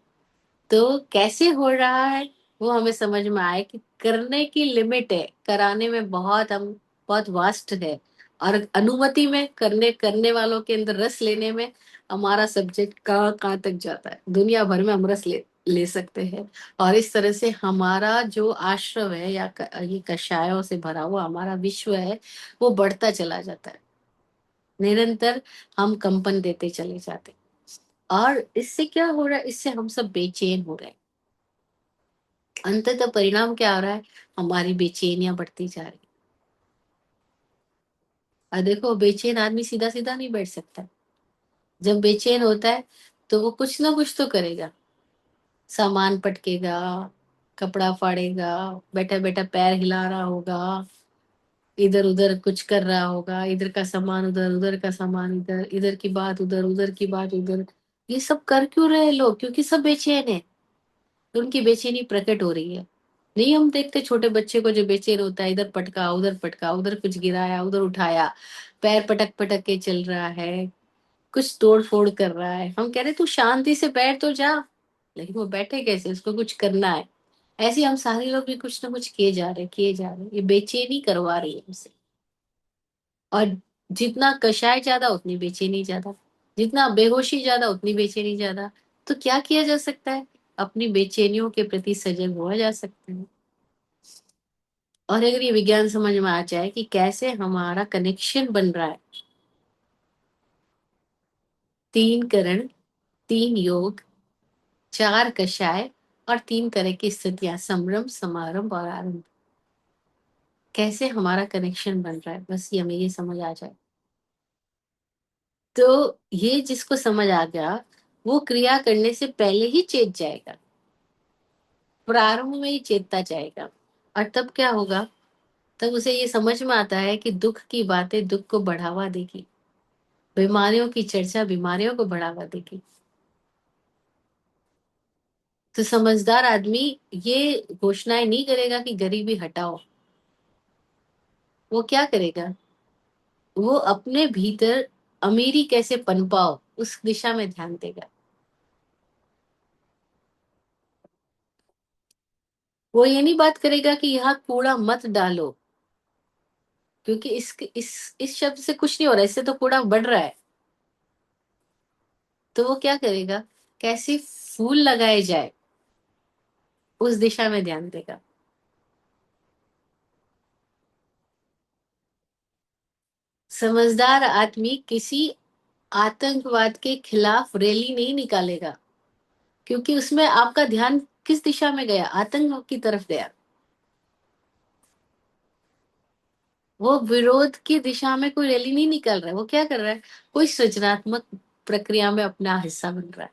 तो कैसे हो रहा है वो हमें समझ में आए कि करने की लिमिट है, कराने में बहुत हम, बहुत वास्ट है। और अनुमति में, करने करने वालों के अंदर रस लेने में हमारा सब्जेक्ट कहाँ कहाँ तक जाता है, दुनिया भर में हम रस ले ले सकते हैं। और इस तरह से हमारा जो आश्रव है या ये कषायों से भरा हुआ हमारा विश्व है, वो बढ़ता चला जाता है निरंतर। हम कंपन देते चले जाते हैं। और इससे क्या हो रहा है, इससे हम सब बेचैन हो रहे हैं। अंततः परिणाम क्या आ रहा है, हमारी बेचैनियां बढ़ती जा रही। और देखो, बेचैन आदमी सीधा सीधा नहीं बैठ सकता। जब बेचैन होता है तो वो कुछ ना कुछ तो करेगा। सामान पटकेगा, कपड़ा फाड़ेगा, बैठा बैठा पैर हिला रहा होगा, इधर उधर कुछ कर रहा होगा, इधर का सामान उधर, उधर का सामान इधर, इधर की बात उधर, उधर की बात उधर। ये सब कर क्यों रहे हैं लोग? क्योंकि सब बेचैन है, तो उनकी बेचैनी प्रकट हो रही है। नहीं, हम देखते छोटे बच्चे को जो बेचैन होता है, इधर पटका, उधर पटका, उधर कुछ गिराया, उधर उठाया, पैर पटक पटक के चल रहा है, कुछ तोड़ फोड़ कर रहा है। हम कह रहे तू शांति से बैठ तो जा, लेकिन वो बैठे कैसे, उसको कुछ करना है। ऐसे ही हम सारे लोग भी कुछ ना कुछ किए जा रहे, किए जा रहे, ये बेचैनी करवा रही है हमसे। और जितना कषाय ज्यादा उतनी बेचैनी ज्यादा, जितना बेहोशी ज्यादा उतनी बेचैनी ज्यादा। तो क्या किया जा सकता है, अपनी बेचैनियों के प्रति सजग हुआ जा सकता है। और अगर ये विज्ञान समझ में आ जाए कि कैसे हमारा कनेक्शन बन रहा है, 3 करण, 3 योग, 4 कषाय, और 3 तरह की स्थितियां, संभ्रम, समारंभ और आरंभ, कैसे हमारा कनेक्शन बन रहा है, बस ये हमें ये समझ आ जाए। तो ये जिसको समझ आ गया, वो क्रिया करने से पहले ही चेत जाएगा, प्रारंभ में ही चेतता जाएगा। और तब क्या होगा, तब उसे ये समझ में आता है कि दुख की बातें दुख को बढ़ावा देगी, बीमारियों की चर्चा बीमारियों को बढ़ावा देगी। तो समझदार आदमी ये घोषणाएं नहीं करेगा कि गरीबी हटाओ। वो क्या करेगा, वो अपने भीतर अमीरी कैसे पनपाओ उस दिशा में ध्यान देगा। वो ये नहीं बात करेगा कि यहाँ कूड़ा मत डालो, क्योंकि इस शब्द से कुछ नहीं हो रहा है, इससे तो कूड़ा बढ़ रहा है। तो वो क्या करेगा, कैसे फूल लगाए जाए उस दिशा में ध्यान देगा। समझदार आदमी किसी आतंकवाद के खिलाफ रैली नहीं निकालेगा, क्योंकि उसमें आपका ध्यान किस दिशा में गया, आतंक की तरफ गया। वो विरोध की दिशा में कोई रैली नहीं निकाल रहा है, वो क्या कर रहा है, कोई सृजनात्मक प्रक्रिया में अपना हिस्सा बन रहा है।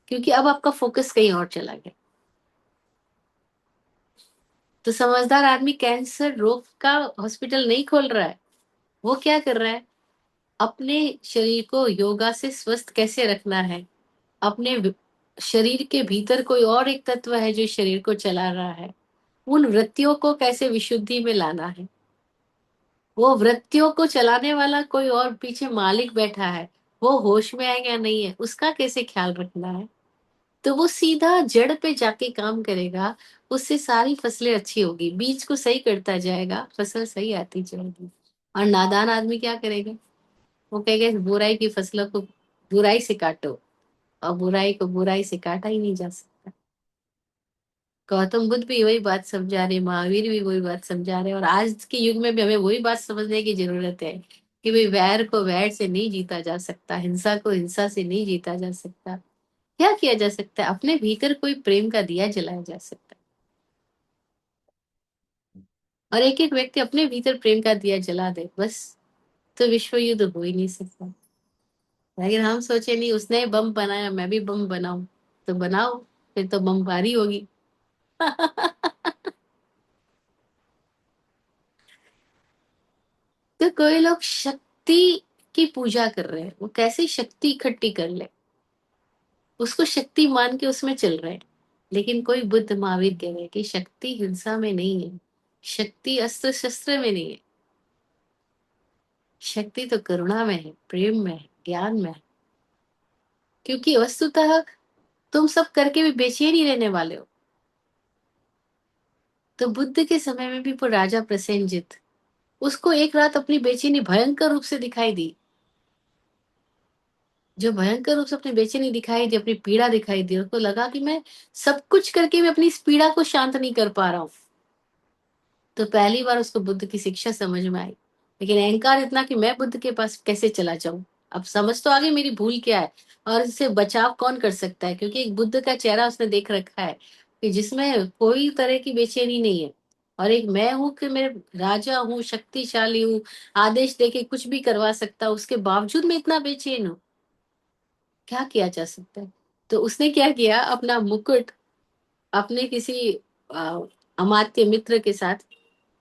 क्योंकि अब आपका फोकस कहीं और चला गया। तो समझदार आदमी कैंसर रोग का हॉस्पिटल नहीं खोल रहा है, वो क्या कर रहा है, अपने शरीर को योगा से स्वस्थ कैसे रखना है, अपने शरीर के भीतर कोई और एक तत्व है जो शरीर को चला रहा है, उन वृत्तियों को कैसे विशुद्धि में लाना है। वो वृत्तियों को चलाने वाला कोई और पीछे मालिक बैठा है, वो होश में है या नहीं है उसका कैसे ख्याल रखना है। तो वो सीधा जड़ पे जाके काम करेगा, उससे सारी फसलें अच्छी होगी, बीज को सही करता जाएगा, फसल सही आती जाएगी। और नादान आदमी क्या करेगा, वो कहेगा इस बुराई की फसलों को बुराई से काटो, और बुराई को बुराई से काटा ही नहीं जा सकता। गौतम बुद्ध भी वही बात समझा रहे, महावीर भी वही बात समझा रहे, और आज के युग में भी हमें वही बात समझने की जरूरत है कि भाई वैर को वैर से नहीं जीता जा सकता, हिंसा को हिंसा से नहीं जीता जा सकता। क्या किया जा सकता है, अपने भीतर कोई प्रेम का दिया जलाया जा सकता है, और एक एक व्यक्ति अपने भीतर प्रेम का दिया जला दे बस, तो विश्व युद्ध हो ही नहीं सकता। लेकिन हम सोचे नहीं, उसने बम बनाया मैं भी बम बनाऊं, तो बनाओ, फिर तो बमबारी होगी। तो कोई लोग शक्ति की पूजा कर रहे हैं, वो कैसे शक्ति इकट्ठी कर ले, उसको शक्ति मान के उसमें चल रहे हैं। लेकिन कोई बुद्ध महावीर कह रहे हैं कि शक्ति हिंसा में नहीं है, शक्ति अस्त्र शस्त्र में नहीं है, शक्ति तो करुणा में है, प्रेम में है, ज्ञान में है। क्योंकि वस्तुतः तुम सब करके भी बेचैन ही रहने वाले हो। तो बुद्ध के समय में भी वो राजा प्रसेनजित, उसको एक रात अपनी बेचैनी भयंकर रूप से दिखाई दी, जो भयंकर रूप से अपनी बेचैनी दिखाई दी, अपनी पीड़ा दिखाई दी, उसको लगा कि मैं सब कुछ करके भी अपनी इस पीड़ा को शांत नहीं कर पा रहा हूँ। तो पहली बार उसको बुद्ध की शिक्षा समझ में आई। लेकिन अहंकार इतना कि मैं बुद्ध के पास कैसे चला जाऊं, अब समझ तो आ गई मेरी भूल क्या है, और इससे बचाव कौन कर सकता है, क्योंकि एक बुद्ध का चेहरा उसने देख रखा है कि जिसमें कोई तरह की बेचैनी नहीं है। और एक मैं हूं कि मैं राजा हूँ, शक्तिशाली हूँ, आदेश देके कुछ भी करवा सकता हूँ, उसके बावजूद मैं इतना बेचैन हूँ, क्या किया जा सकता है। तो उसने क्या किया, अपना मुकुट अपने किसी अ, अमात्य मित्र के साथ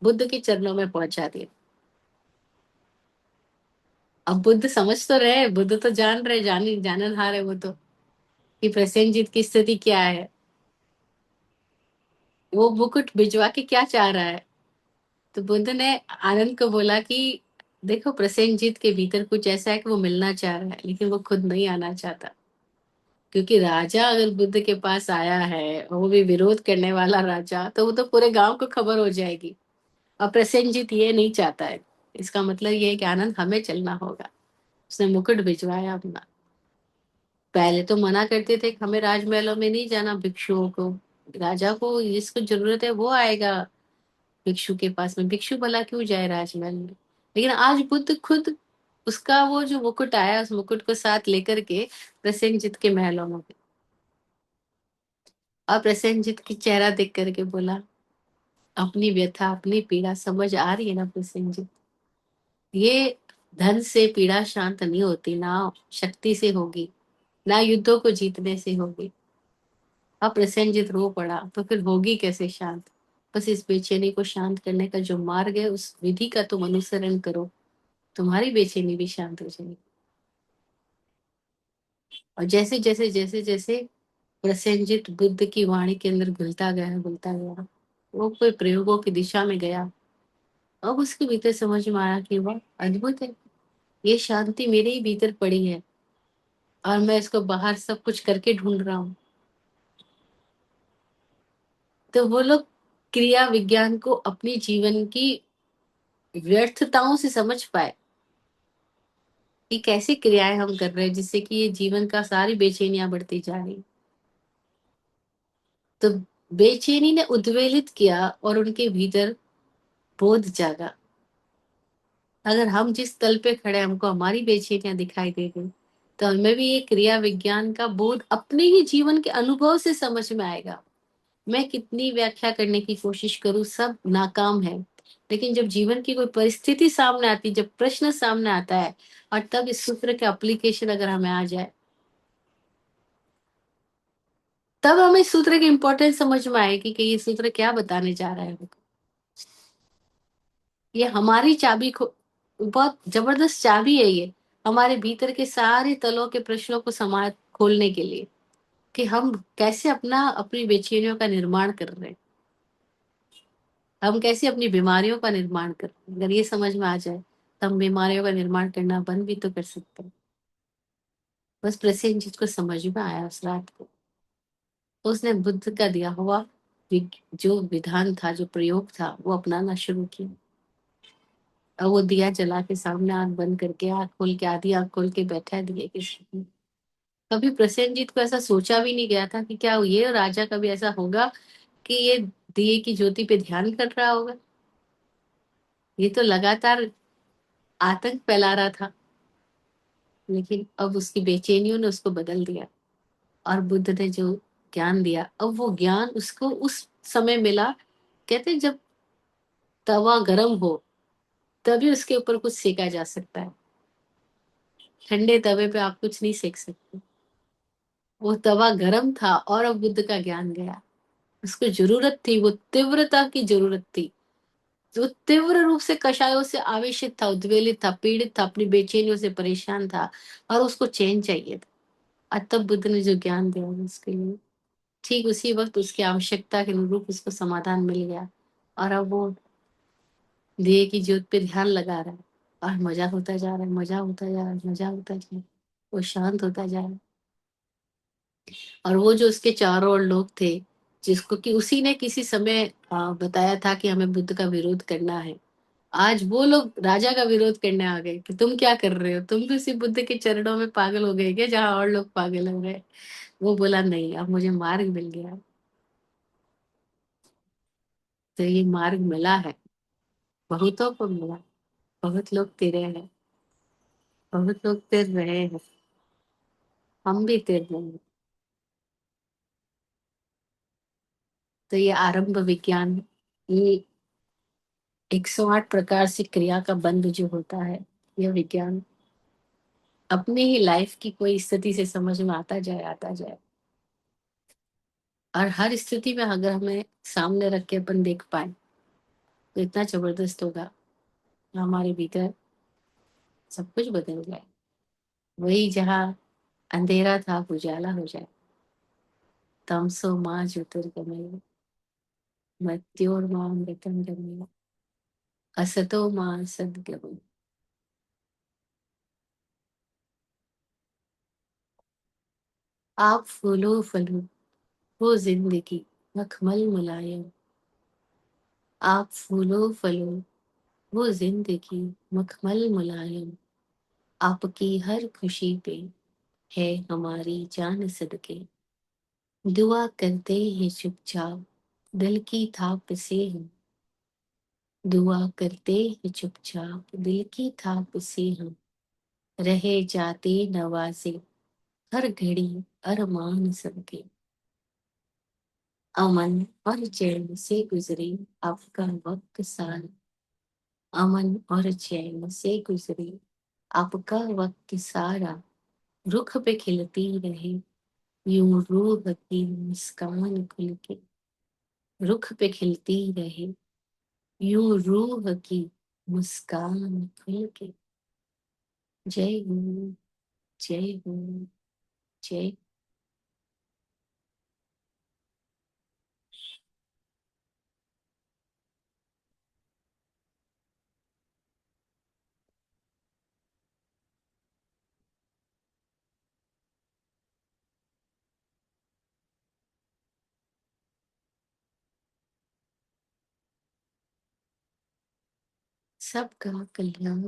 बुद्ध के चरणों में पहुंचा दिया। अब बुद्ध समझ तो रहे, बुद्ध तो जान रहे, जाननहार है वो तो, कि प्रसेनजीत की स्थिति क्या है, वो मुकुट भिजवा के क्या चाह रहा है। तो बुद्ध ने आनंद को बोला कि देखो प्रसेनजीत के भीतर कुछ ऐसा है कि वो मिलना चाह रहा है, लेकिन वो खुद नहीं आना चाहता। क्योंकि राजा अगर बुद्ध के पास आया है, और वो भी विरोध करने वाला राजा, तो वो तो पूरे गांव को खबर हो जाएगी। और प्रसेनजीत ये नहीं चाहता है। इसका मतलब ये है कि आनंद हमें चलना होगा। उसने मुकुट भिजवाया अपना। पहले तो मना करते थे कि हमें राजमहलों में नहीं जाना, भिक्षुओं को, राजा को जिसको जरूरत है वो आएगा भिक्षु के पास में, भिक्षु भला क्यों जाए राजमहल में। लेकिन आज बुद्ध खुद उसका वो जो मुकुट आया, उस मुकुट को साथ लेकर के प्रसेनजीत के महलों में गए। और प्रसेनजीत की चेहरा देख करके बोला, अपनी व्यथा अपनी पीड़ा समझ आ रही है ना प्रसेनजीत, ये धन से पीड़ा शांत नहीं होती, ना शक्ति से होगी, ना युद्धों को जीतने से होगी। अब प्रसेनजीत रो पड़ा, तो फिर होगी कैसे शांत। बस इस बेचैनी को शांत करने का जो मार्ग है, उस विधि का तुम अनुसरण करो, तुम्हारी बेचैनी भी शांत हो जाएगी। और जैसे जैसे जैसे जैसे प्रसेनजीत बुद्ध की वाणी के अंदर घुलता गया, वो कोई प्रयोगों की दिशा में गया। अब उसके भीतर समझ में आया कि वह अद्भुत है, ये शांति मेरे ही भीतर पड़ी है, और मैं इसको बाहर सब कुछ करके ढूंढ रहा हूँ। तो वो लोग क्रिया विज्ञान को अपनी जीवन की व्यर्थताओं से समझ पाए कि कैसी क्रियाएं हम कर रहे हैं, जिससे कि ये जीवन का सारी बेचैनियां बढ़ती जा रही। तो बेचैनी ने उद्वेलित किया और उनके भीतर बोध जागा। अगर हम जिस तल पे खड़े हैं, हमको हमारी बेचैनियां दिखाई दे रही, तो हमें भी ये क्रिया विज्ञान का बोध अपने ही जीवन के अनुभव से समझ में आएगा। मैं कितनी व्याख्या करने की कोशिश करूं, सब नाकाम है। लेकिन जब जीवन की कोई परिस्थिति सामने आती, जब प्रश्न सामने आता है, और तब इस सूत्र का एप्लीकेशन अगर हमें आ जाए, तब हमें इस सूत्र की इंपॉर्टेंस समझ में आएगी कि ये सूत्र क्या बताने जा रहा है। ये हमारी चाबी को, बहुत जबरदस्त चाबी है ये, हमारे भीतर के सारे तलों के प्रश्नों को समा खोलने के लिए, कि हम कैसे अपनी बेचैनियों का निर्माण कर रहे हैं। हम कैसे अपनी बीमारियों का निर्माण करते हैं, अगर ये समझ में आ जाए तो हम बीमारियों का निर्माण करना बंद भी तो कर सकते हैं। बस प्रसेनजीत को समझ में आया उस रात को, उसने बुद्ध का दिया हुआ जो विधान था, जो प्रयोग था, वो अपनाना शुरू किया। और वो दिया जला के सामने आंख बंद करके, आंख खोल के, आधी आंख खोल के बैठा है दिए के सामने। कभी प्रसेनजीत को ऐसा सोचा भी नहीं गया था कि क्या ये राजा कभी ऐसा होगा कि ये दिए की ज्योति पे ध्यान कर रहा होगा। ये तो लगातार आतंक फैला रहा था, लेकिन अब उसकी बेचैनियों ने उसको बदल दिया। और बुद्ध ने जो ज्ञान दिया, अब वो ज्ञान उसको उस समय मिला। कहते हैं, जब तवा गरम हो तभी उसके ऊपर कुछ सेका जा सकता है, ठंडे तवे पे आप कुछ नहीं सेक सकते। वो तवा गरम था और अब बुद्ध का ज्ञान गया। उसको जरूरत थी, वो तीव्रता की जरूरत थी। जो तीव्र रूप से कषायों से आवेशित था, उद्वेलित था, पीड़ित था, अपनी बेचैनियों से परेशान था, और उसको चैन चाहिए था। और तब बुद्ध ने जो ज्ञान दिया उसके लिए, ठीक उसी वक्त उसकी आवश्यकता के अनुरूप उसको समाधान मिल गया। और अब वो दिए की ज्योत पे ध्यान लगा रहा है, और मजा होता जा रहा है, मजा होता जा रहा है, मजा होता जा रहा है। वो शांत होता जा रहा है। और वो जो उसके चारों ओर लोग थे, जिसको कि उसी ने किसी समय बताया था कि हमें बुद्ध का विरोध करना है, आज वो लोग राजा का विरोध करने आ गए कि तुम क्या कर रहे हो, तुम भी उसी बुद्ध के चरणों में पागल हो गए क्या, जहाँ और लोग पागल हो गए। वो बोला नहीं, अब मुझे मार्ग मिल गया। तो ये मार्ग मिला है, बहुतों को मिला। बहुत लोग तिरे हैं, बहुत लोग तिर रहे हैं, हम भी तिर रहे हैं। तो ये आरंभ विज्ञान, ये 108 प्रकार से क्रिया का बंध जो होता है, यह विज्ञान अपने ही लाइफ की कोई स्थिति से समझ में आता जाए, आता जाए। और हर स्थिति में अगर हमें सामने रख के अपन देख पाए तो इतना जबरदस्त होगा, हमारे भीतर सब कुछ बदल जाए। वही जहाँ अंधेरा था उजाला हो जाए। तमसो माँ ज्योतिर्गमय, मृत्योर्मा मृतंगमय, असतो माँ सद्गमय। आप फूलो फलो, वो जिंदगी मखमल मुलायम। आप फूलो फलो, वो जिंदगी मखमल मुलायम। आपकी हर खुशी पे है हमारी जान सदके। दुआ करते हैं चुपचाप, दिल की थाप से हम। दुआ करते हैं चुपचाप, दिल की थाप से हम। रहे जाते नवाजे, हर घड़ी अरमान सबके। अमन और चैन से गुजरे आपका वक्त सारा। अमन और चैन से गुजरे आपका वक्त सारा। रुख पे खिलती रहे यूं रूह की मुस्कान खुल के। रुख पे खिलती रहे यूं रूह की मुस्कान खुल के। जय हो, जय हो, जय। सबका कल्याण